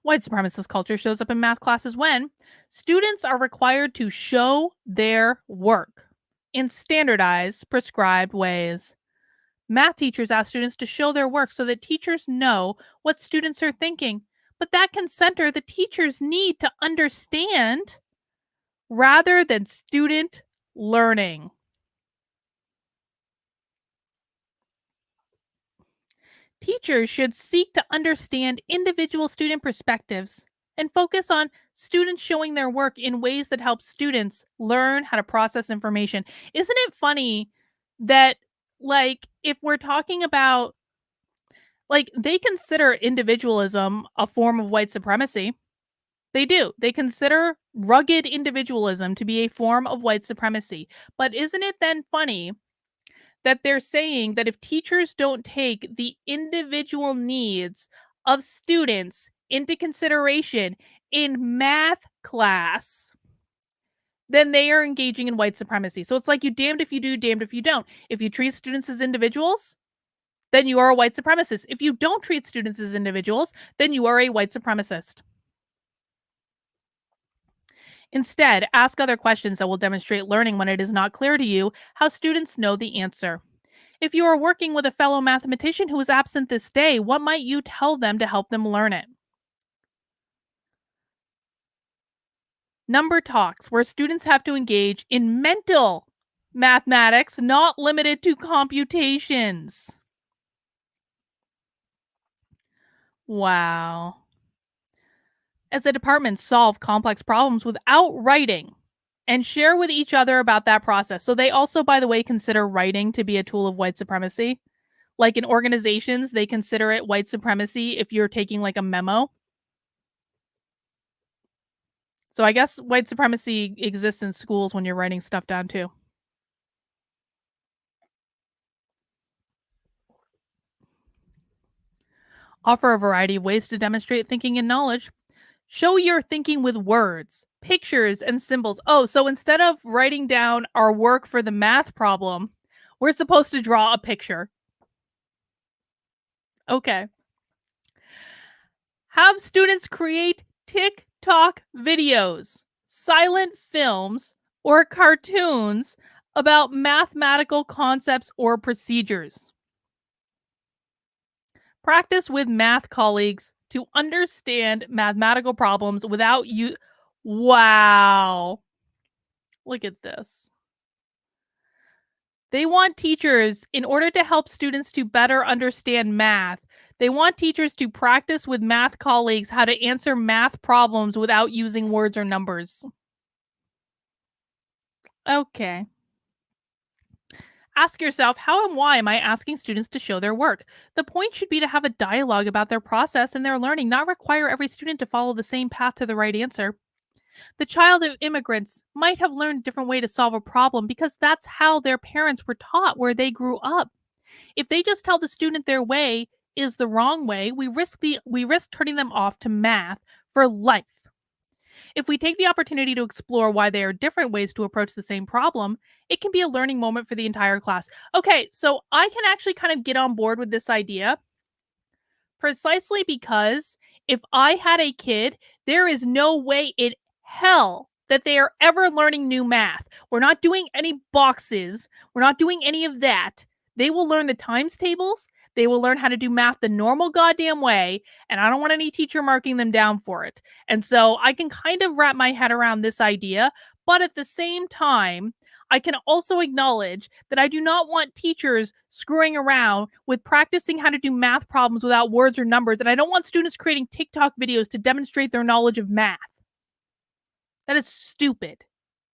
[SPEAKER 1] White supremacist culture shows up in math classes when students are required to show their work in standardized, prescribed ways. Math teachers ask students to show their work so that teachers know what students are thinking, but that can center the teacher's need to understand rather than student learning. Teachers should seek to understand individual student perspectives and focus on students showing their work in ways that help students learn how to process information. Isn't it funny that, like, if we're talking about Like, they consider individualism a form of white supremacy. They do. They consider rugged individualism to be a form of white supremacy. But isn't it then funny that they're saying that if teachers don't take the individual needs of students into consideration in math class, then they are engaging in white supremacy. So it's like you damned if you do, damned if you don't. If you treat students as individuals, then you are a white supremacist. If you don't treat students as individuals, then you are a white supremacist. Instead, ask other questions that will demonstrate learning when it is not clear to you how students know the answer. If you are working with a fellow mathematician who is absent this day, what might you tell them to help them learn it? Number talks, where students have to engage in mental mathematics, not limited to computations. Wow. As a department, solve complex problems without writing and share with each other about that process. So, they also, by the way, consider writing to be a tool of white supremacy. Like in organizations, they consider it white supremacy if you're taking like a memo. So I guess white supremacy exists in schools when you're writing stuff down too. Offer a variety of ways to demonstrate thinking and knowledge. Show your thinking with words, pictures, and symbols. Oh, so instead of writing down our work for the math problem, we're supposed to draw a picture. Okay. Have students create TikTok videos, silent films, or cartoons about mathematical concepts or procedures. Practice with math colleagues to understand mathematical problems without you. Wow. Look at this. They want teachers, in order to help students to better understand math, they want teachers to practice with math colleagues how to answer math problems without using words or numbers. Okay. Ask yourself, how and why am I asking students to show their work? The point should be to have a dialogue about their process and their learning, not require every student to follow the same path to the right answer. The child of immigrants might have learned a different way to solve a problem because that's how their parents were taught where they grew up. If they just tell the student their way is the wrong way, we risk turning them off to math for life. If we take the opportunity to explore why there are different ways to approach the same problem, it can be a learning moment for the entire class. Okay, so I can actually kind of get on board with this idea precisely because if I had a kid, there is no way in hell that they are ever learning new math. We're not doing any boxes. We're not doing any of that. They will learn the times tables. They will learn how to do math the normal goddamn way. And I don't want any teacher marking them down for it. And so I can kind of wrap my head around this idea. But at the same time, I can also acknowledge that I do not want teachers screwing around with practicing how to do math problems without words or numbers. And I don't want students creating TikTok videos to demonstrate their knowledge of math. That is stupid.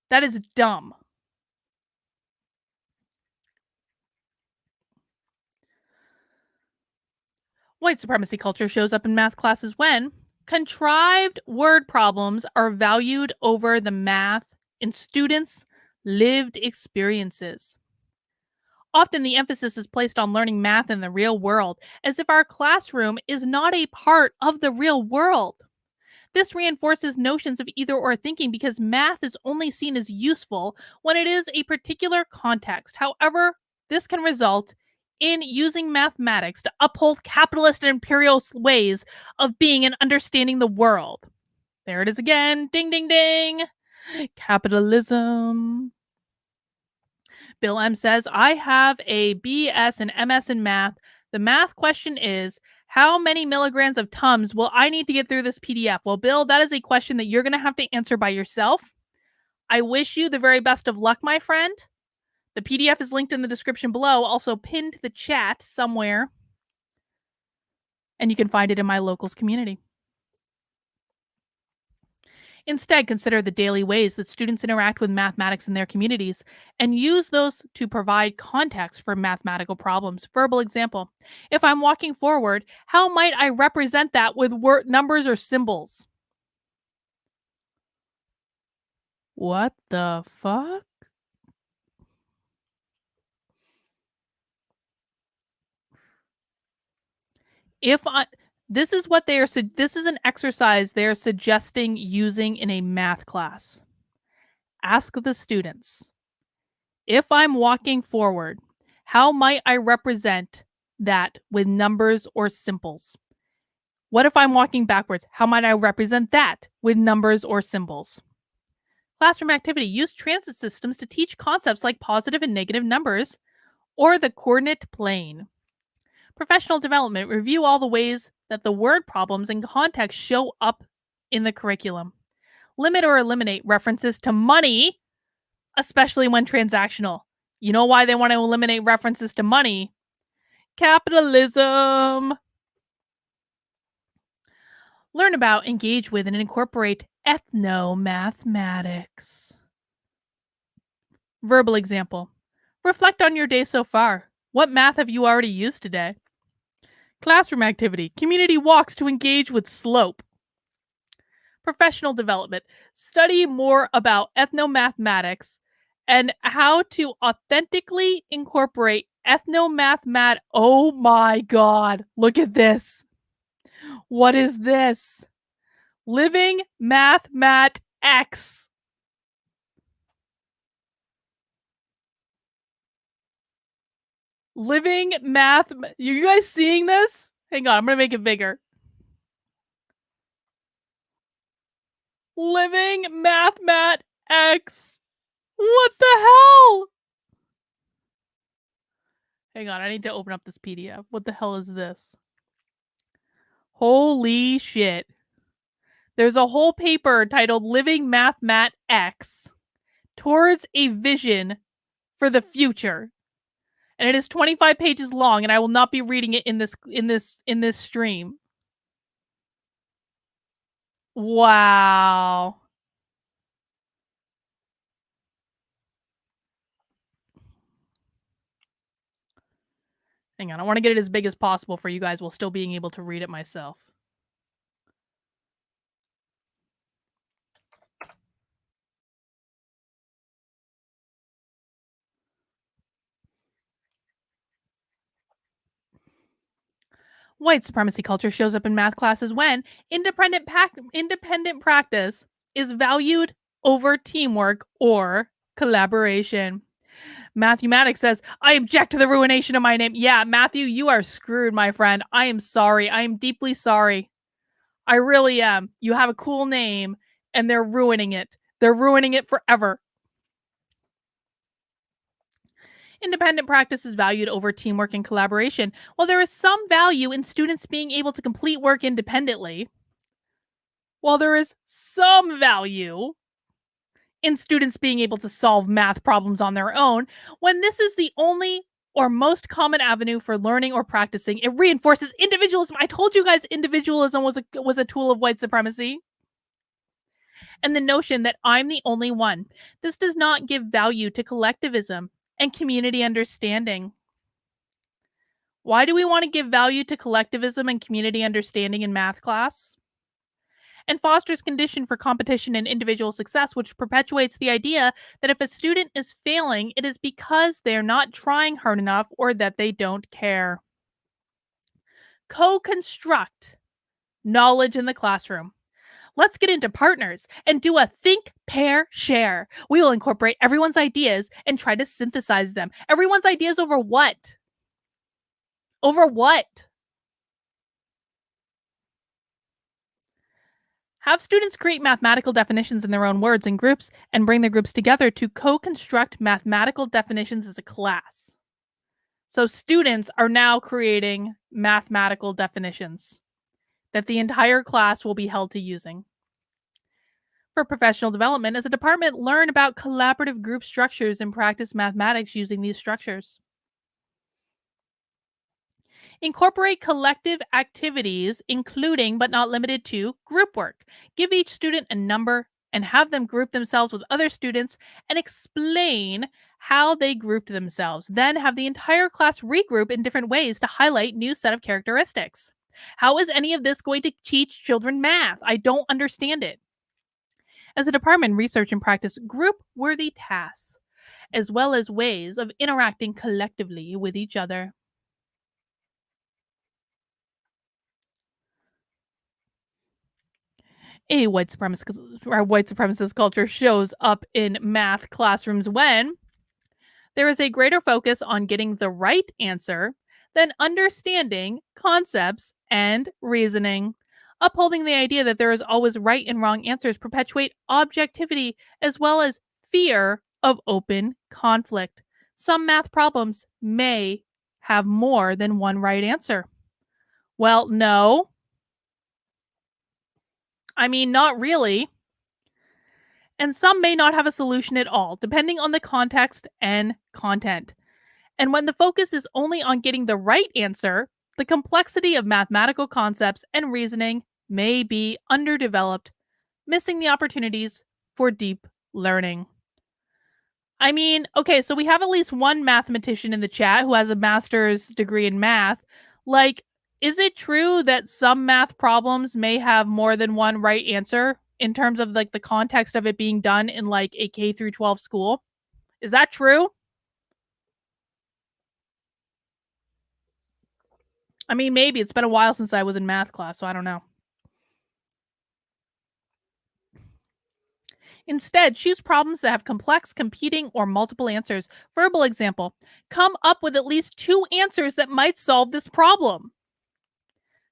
[SPEAKER 1] That is dumb. White supremacy culture shows up in math classes when contrived word problems are valued over the math in students' lived experiences. Often the emphasis is placed on learning math in the real world, as if our classroom is not a part of the real world. This reinforces notions of either or thinking because math is only seen as useful when it is a particular context. However, this can result in using mathematics to uphold capitalist and imperial ways of being and understanding the world. There it is again. Ding, ding, ding. Capitalism. Bill M says, I have a BS and MS in math. The math question is, how many milligrams of Tums will I need to get through this PDF? Well, Bill, that is a question that you're going to have to answer by yourself. I wish you the very best of luck, my friend. The PDF is linked in the description below, also pinned to the chat somewhere, and you can find it in my locals community. Instead, consider the daily ways that students interact with mathematics in their communities and use those to provide context for mathematical problems. Verbal example: if I'm walking forward, how might I represent that with numbers or symbols? What the fuck? If I This is what they are this is an exercise they are suggesting using in a math class. Ask the students, if I'm walking forward, how might I represent that with numbers or symbols? What if I'm walking backwards? How might I represent that with numbers or symbols? Classroom activity: use transit systems to teach concepts like positive and negative numbers or the coordinate plane. Professional development: review all the ways that the word problems and context show up in the curriculum. Limit or eliminate references to money, especially when transactional. You know why they want to eliminate references to money? Capitalism. Learn about, engage with, and incorporate ethnomathematics. Verbal example: reflect on your day so far. What math have you already used today? Classroom activity: community walks to engage with slope. Professional development: study more about ethnomathematics and how to authentically incorporate ethnomathmat. Oh my god, look at this. What is this? Living Mathmat X. Living Math. You guys seeing this? Hang on, I'm gonna make it bigger. Living Mathmat X. What the hell? Hang on, I need to open up this PDF. What the hell is this? Holy shit. There's a whole paper titled Living Mathmat X Towards a Vision for the Future. And it is 25 pages long, and I will not be reading it in this stream. Wow. Hang on, I want to get it as big as possible for you guys while still being able to read it myself. White supremacy culture shows up in math classes when independent practice is valued over teamwork or collaboration. Mathematics says, I object to the ruination of my name. Yeah, Matthew, you are screwed, my friend. I am sorry. I am deeply sorry. I really am. You have a cool name, and they're ruining it. They're ruining it forever. Independent practice is valued over teamwork and collaboration. While there is some value in students being able to complete work independently, while there is some value in students being able to solve math problems on their own, when this is the only or most common avenue for learning or practicing, it reinforces individualism. I told you guys individualism was a tool of white supremacy. And the notion that I'm the only one. This does not give value to collectivism and community understanding. Why do we want to give value to collectivism and community understanding in math class? And fosters condition for competition and individual success, which perpetuates the idea that if a student is failing, it is because they're not trying hard enough or that they don't care. Co-construct knowledge in the classroom. Let's get into partners and do a think, pair, share. We will incorporate everyone's ideas and try to synthesize them. Everyone's ideas over what? Over what? Have students create mathematical definitions in their own words in groups and bring the groups together to co-construct mathematical definitions as a class. So students are now creating mathematical definitions that the entire class will be held to using. For professional development, as a department, learn about collaborative group structures and practice mathematics using these structures. Incorporate collective activities, including but not limited to group work. Give each student a number and have them group themselves with other students and explain how they grouped themselves. Then have the entire class regroup in different ways to highlight new set of characteristics. How is any of this going to teach children math? I don't understand it. As a department, research and practice group worthy tasks, as well as ways of interacting collectively with each other. A white supremacist culture shows up in math classrooms when there is a greater focus on getting the right answer than understanding concepts and reasoning. Upholding the idea that there is always right and wrong answers perpetuate objectivity as well as fear of open conflict. Some math problems may have more than one right answer. Well, no. I mean, not really. And some may not have a solution at all, depending on the context and content. And when the focus is only on getting the right answer, the complexity of mathematical concepts and reasoning may be underdeveloped, missing the opportunities for deep learning. I mean, okay, so we have at least one mathematician in the chat who has a master's degree in math. Like, is it true that some math problems may have more than one right answer in terms of like the context of it being done in like a K through 12 school? Is that true? I mean, maybe it's been a while since I was in math class, so I don't know. Instead, choose problems that have complex, competing, or multiple answers. Verbal example: come up with at least two answers that might solve this problem.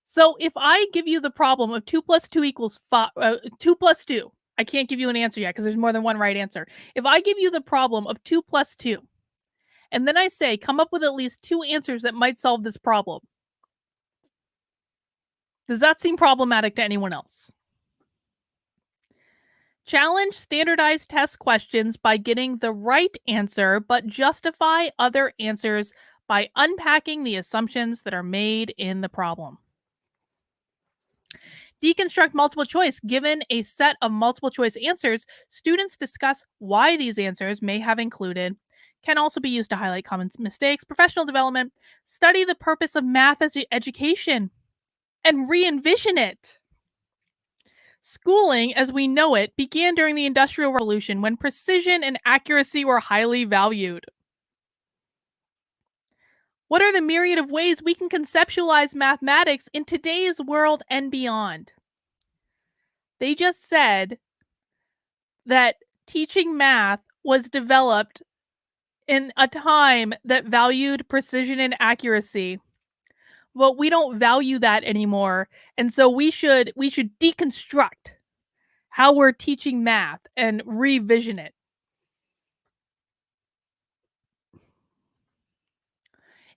[SPEAKER 1] So if I give you the problem of 2 plus 2 equals 5, 2 plus 2, I can't give you an answer yet because there's more than one right answer. If I give you the problem of 2 plus 2, and then I say, come up with at least two answers that might solve this problem, does that seem problematic to anyone else? Challenge standardized test questions by getting the right answer, but justify other answers by unpacking the assumptions that are made in the problem. Deconstruct multiple choice. Given a set of multiple choice answers, students discuss why these answers may have included. Can also be used to highlight common mistakes. Professional development. Study the purpose of math as education and re envision it. Schooling, as we know it, began during the Industrial Revolution when precision and accuracy were highly valued. What are the myriad of ways we can conceptualize mathematics in today's world and beyond? They just said that teaching math was developed in a time that valued precision and accuracy. Well, we don't value that anymore. And so we should deconstruct how we're teaching math and revision it.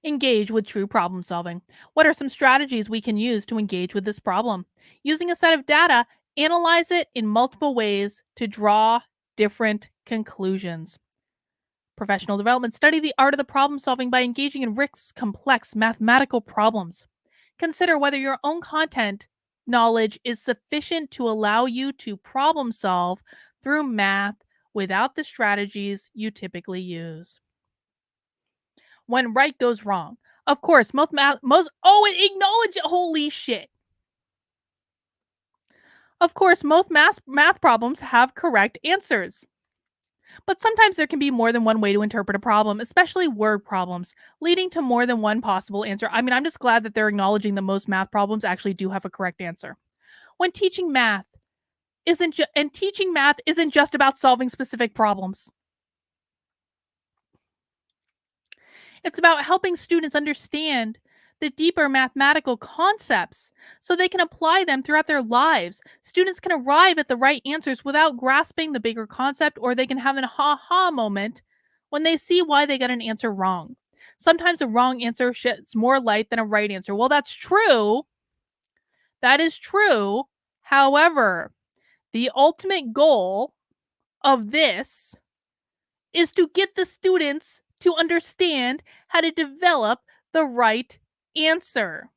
[SPEAKER 1] Engage with true problem solving. What are some strategies we can use to engage with this problem? Using a set of data, analyze it in multiple ways to draw different conclusions. Professional development. Study the art of the problem solving by engaging in rich, complex mathematical problems. Consider whether your own content knowledge is sufficient to allow you to problem solve through math without the strategies you typically use. When right goes wrong. Of course, acknowledge it. Holy shit. Of course, most math problems have correct answers. But sometimes there can be more than one way to interpret a problem, especially word problems, leading to more than one possible answer. I mean, I'm just glad that they're acknowledging that most math problems actually do have a correct answer. When teaching math teaching math isn't just about solving specific problems. It's about helping students understand the deeper mathematical concepts so they can apply them throughout their lives. Students can arrive at the right answers without grasping the bigger concept, or they can have an aha moment when they see why they got an answer wrong. Sometimes a wrong answer sheds more light than a right answer. Well, that's true. That is true. However, the ultimate goal of this is to get the students to understand how to develop the right answer.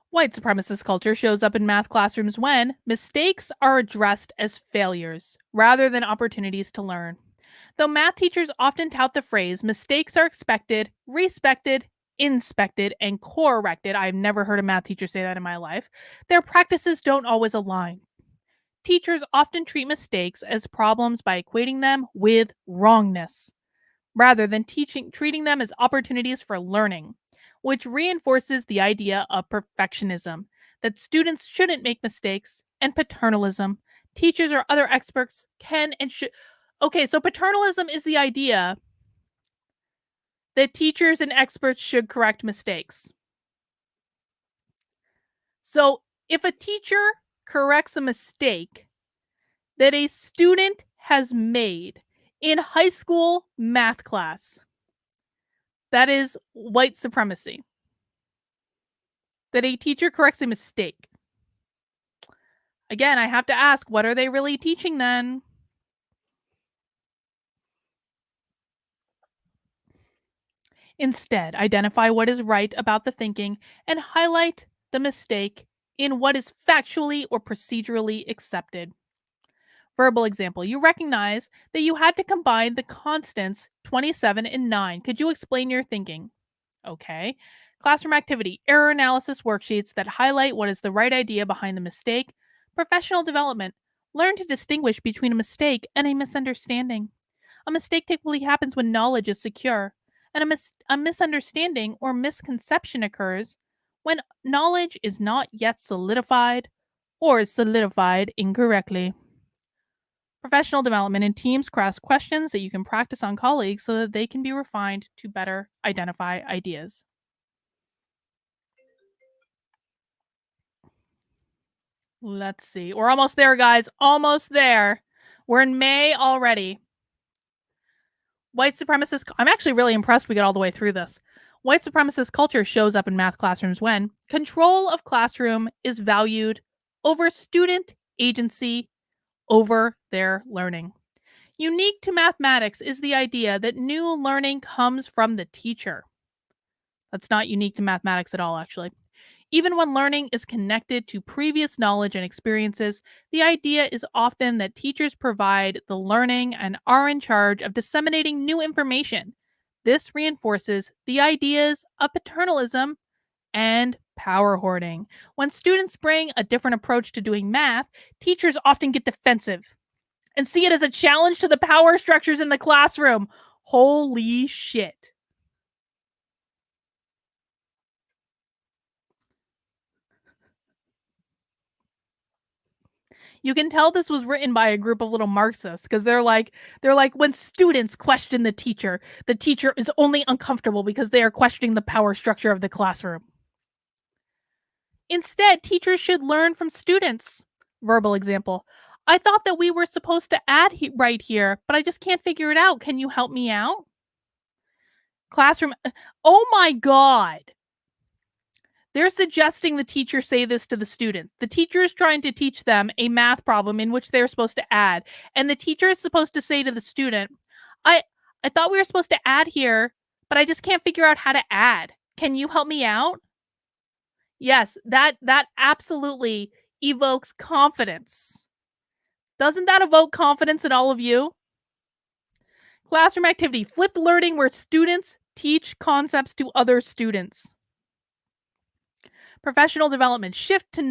[SPEAKER 1] White supremacist culture shows up in math classrooms when mistakes are addressed as failures rather than opportunities to learn. Though math teachers often tout the phrase mistakes are expected, respected, inspected, and corrected, I've never heard a math teacher say that in my life, their practices don't always align. Teachers often treat mistakes as problems by equating them with wrongness rather than treating them as opportunities for learning, which reinforces the idea of perfectionism that students shouldn't make mistakes and paternalism. Teachers or other experts can and should. Okay, so paternalism is the idea that teachers and experts should correct mistakes. So if a teacher corrects a mistake that a student has made in high school math class, that is white supremacy. That a teacher corrects a mistake. Again, I have to ask, what are they really teaching then? Instead, identify what is right about the thinking and highlight the mistake in what is factually or procedurally accepted. Verbal example, you recognize that you had to combine the constants 27 and 9. Could you explain your thinking? Okay. Classroom activity, error analysis worksheets that highlight what is the right idea behind the mistake. Professional development, learn to distinguish between a mistake and a misunderstanding. A mistake typically happens when knowledge is secure, and a misunderstanding or misconception occurs when knowledge is not yet solidified or is solidified incorrectly. Professional development in teams cross questions that you can practice on colleagues so that they can be refined to better identify ideas. Let's see. We're almost there, guys. Almost there. We're in May already. White supremacist. I'm actually really impressed we got all the way through this. White supremacist culture shows up in math classrooms when control of classroom is valued over student agency over their learning. Unique to mathematics is the idea that new learning comes from the teacher. That's not unique to mathematics at all, actually. Even when learning is connected to previous knowledge and experiences, the idea is often that teachers provide the learning and are in charge of disseminating new information. This reinforces the ideas of paternalism and power hoarding. When students bring a different approach to doing math, teachers often get defensive and see it as a challenge to the power structures in the classroom. Holy shit. You can tell this was written by a group of little Marxists because they're like when students question the teacher is only uncomfortable because they are questioning the power structure of the classroom. Instead, teachers should learn from students. Verbal example. I thought that we were supposed to add right here, but I just can't figure it out. Can you help me out? Classroom. Oh my god. They're suggesting the teacher say this to the students. The teacher is trying to teach them a math problem in which they're supposed to add, and the teacher is supposed to say to the student, "I I thought we were supposed to add here, but I just can't figure out how to add. Can you help me out?" Yes, that absolutely evokes confidence. Doesn't that evoke confidence in all of you? Classroom activity, flipped learning where students teach concepts to other students. Professional development, shift to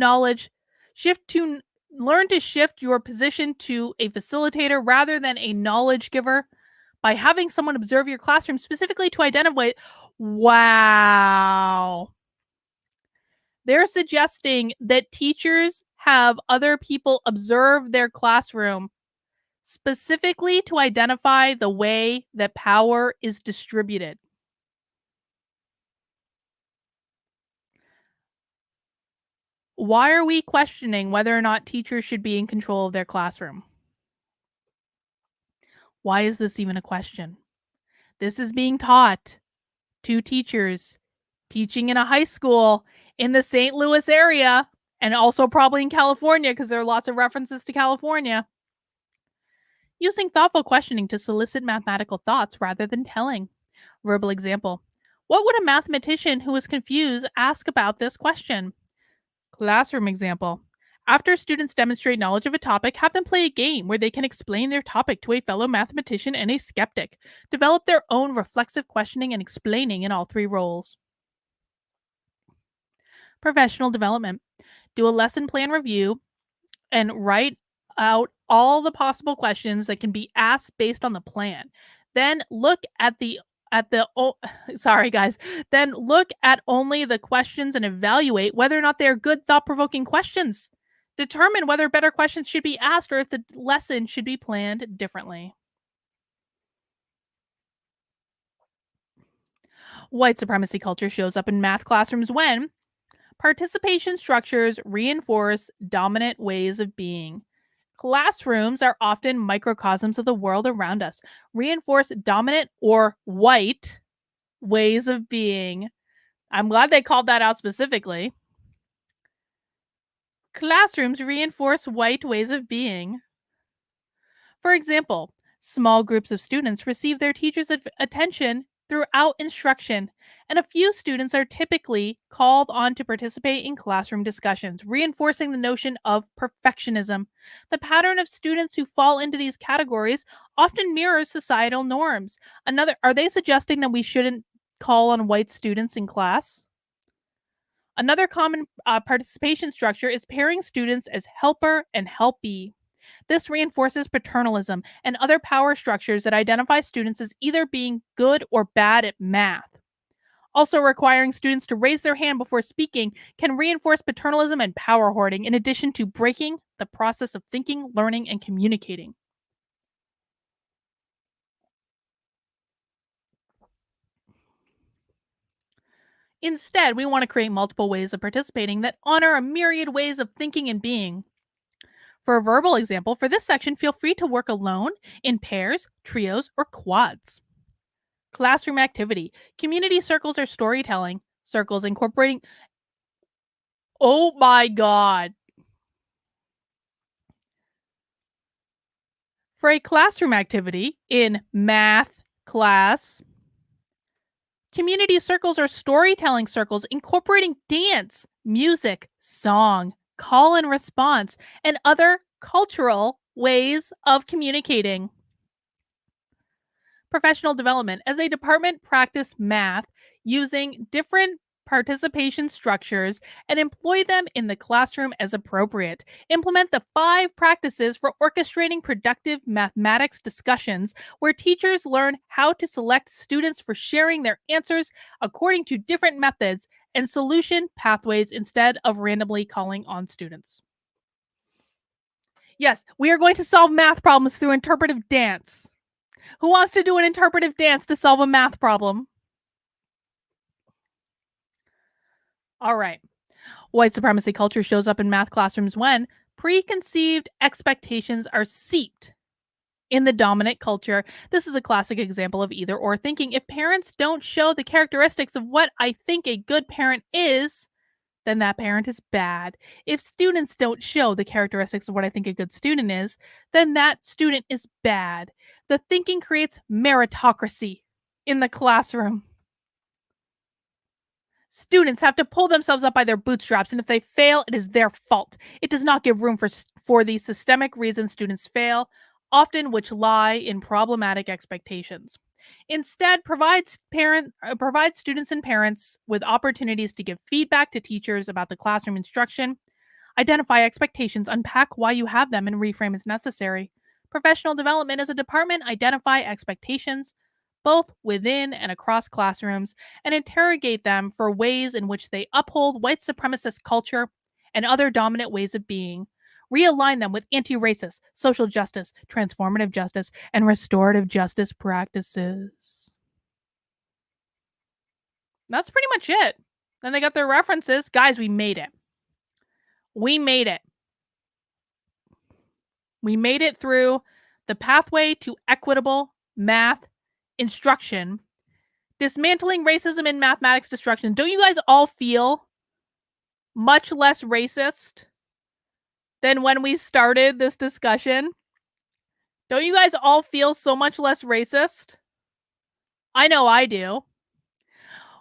[SPEAKER 1] learn to shift your position to a facilitator rather than a knowledge giver by having someone observe your classroom specifically to identify. Wow. They're suggesting that teachers have other people observe their classroom specifically to identify the way that power is distributed. Why are we questioning whether or not teachers should be in control of their classroom? Why is this even a question? This is being taught to teachers teaching in a high school in the St. Louis area and also probably in California because there are lots of references to California. Using thoughtful questioning to solicit mathematical thoughts rather than telling. Verbal example. What would a mathematician who is confused ask about this question? Classroom example. After students demonstrate knowledge of a topic, have them play a game where they can explain their topic to a fellow mathematician and a skeptic. Develop their own reflexive questioning and explaining in all three roles. Professional development. Do a lesson plan review and write out all the possible questions that can be asked based on the plan. Then look at the sorry guys, then look at only the questions and evaluate whether or not they are good thought-provoking questions. Determine whether better questions should be asked or if the lesson should be planned differently. White supremacy culture shows up in math classrooms when participation structures reinforce dominant ways of being. Classrooms are often microcosms of the world around us, reinforce dominant or white ways of being. I'm glad they called that out specifically. Classrooms reinforce white ways of being. For example, small groups of students receive their teachers' attention throughout instruction, and a few students are typically called on to participate in classroom discussions, reinforcing the notion of perfectionism. The pattern of students who fall into these categories often mirrors societal norms. Are they suggesting that we shouldn't call on white students in class? Another common participation structure is pairing students as helper and helpee. This reinforces paternalism and other power structures that identify students as either being good or bad at math. Also, requiring students to raise their hand before speaking can reinforce paternalism and power hoarding, in addition to breaking the process of thinking, learning, and communicating. Instead, we want to create multiple ways of participating that honor a myriad ways of thinking and being. For a verbal example, for this section, feel free to work alone, in pairs, trios, or quads. Classroom activity. Community circles are storytelling circles incorporating. Oh my God. For a classroom activity in math class, community circles are storytelling circles incorporating dance, music, song, call and response, and other cultural ways of communicating. Professional development. As a department, practice math using different participation structures and employ them in the classroom as appropriate. Implement the 5 practices for orchestrating productive mathematics discussions, where teachers learn how to select students for sharing their answers according to different methods and solution pathways instead of randomly calling on students. Yes, we are going to solve math problems through interpretive dance. Who wants to do an interpretive dance to solve a math problem? All right. White supremacy culture shows up in math classrooms when preconceived expectations are seeped in the dominant culture. This is a classic example of either or thinking. If parents don't show the characteristics of what I think a good parent is, then that parent is bad. If students don't show the characteristics of what I think a good student is, then that student is bad. The thinking creates meritocracy in the classroom. Students have to pull themselves up by their bootstraps, and if they fail, it is their fault. It does not give room for the systemic reasons students fail, often which lie in problematic expectations. Instead, provide students and parents with opportunities to give feedback to teachers about the classroom instruction, identify expectations, unpack why you have them, and reframe as necessary. Professional development as a department, identify expectations, both within and across classrooms, and interrogate them for ways in which they uphold white supremacist culture and other dominant ways of being. Realign them with anti racist, social justice, transformative justice, and restorative justice practices. That's pretty much it. Then they got their references. Guys, we made it. We made it. We made it through the pathway to equitable math instruction, dismantling racism in mathematics destruction. Don't you guys all feel much less racist than when we started this discussion? Don't you guys all feel so much less racist? I know I do.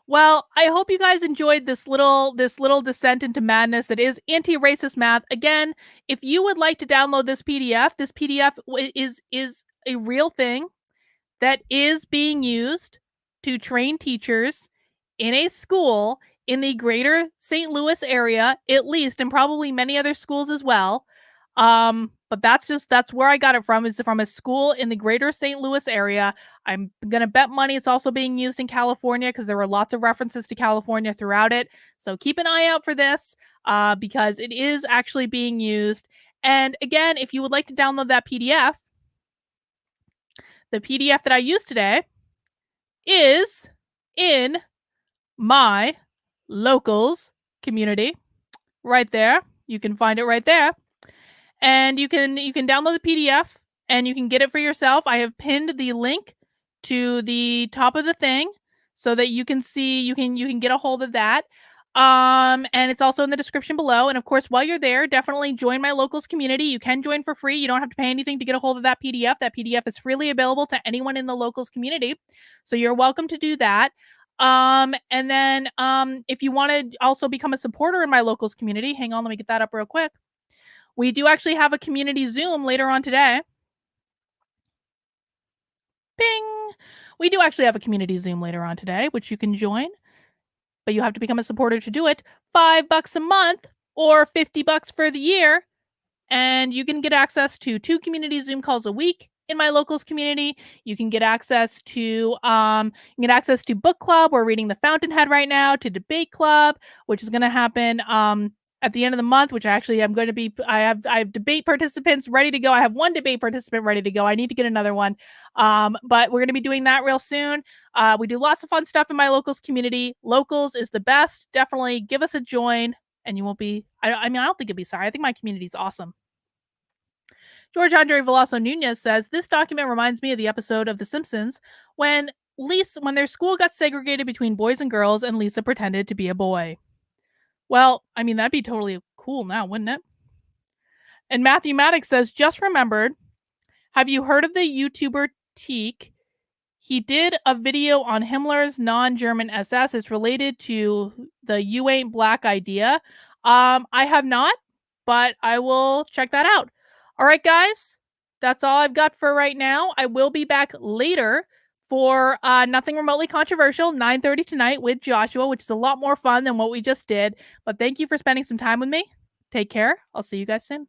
[SPEAKER 1] Well, I hope you guys enjoyed this little descent into madness that is anti-racist math. Again, if you would like to download this PDF is a real thing that is being used to train teachers in a school in the greater St. Louis area, at least, and probably many other schools as well. But that's where I got it from, is from a school in the greater St. Louis area. I'm gonna bet money it's also being used in California because there were lots of references to California throughout it. So keep an eye out for this because it is actually being used. And again, if you would like to download that PDF, the PDF that I used today is in my locals community right there. You can find it right there. And you can download the PDF and you can get it for yourself. I have pinned the link to the top of the thing so that you can see you can get a hold of that. And it's also in the description below. And of course, while you're there, definitely join my locals community. You can join for free. You don't have to pay anything to get a hold of that PDF. That PDF is freely available to anyone in the locals community. So you're welcome to do that. And then if you want to also become a supporter in my locals community, hang on, let me get that up real quick. We do actually have a community Zoom later on today. Ping! We do actually have a community Zoom later on today, which you can join, but you have to become a supporter to do it. $5 a month or $50 for the year, and you can get access to 2 community Zoom calls a week in my locals community. You can get access to book club. We're reading The Fountainhead right now, to debate club, which is going to happen at the end of the month, which actually I have debate participants ready to go. I have one debate participant ready to go. I need to get another one. But we're going to be doing that real soon. We do lots of fun stuff in my locals community. Locals is the best. Definitely give us a join and you won't be, I mean, I don't think you'll be sorry. I think my community is awesome. George Andre Veloso Nunez says, this document reminds me of the episode of The Simpsons when their school got segregated between boys and girls and Lisa pretended to be a boy. Well, I mean, that'd be totally cool now, wouldn't it? And Matthew Maddox says, just remembered, have you heard of the YouTuber Teak? He did a video on Himmler's non-German SS. It's related to the "you ain't black" idea. I have not, but I will check that out. All right, guys, that's all I've got for right now. I will be back later for Nothing Remotely Controversial, 9:30 tonight with Joshua, which is a lot more fun than what we just did. But thank you for spending some time with me. Take care. I'll see you guys soon.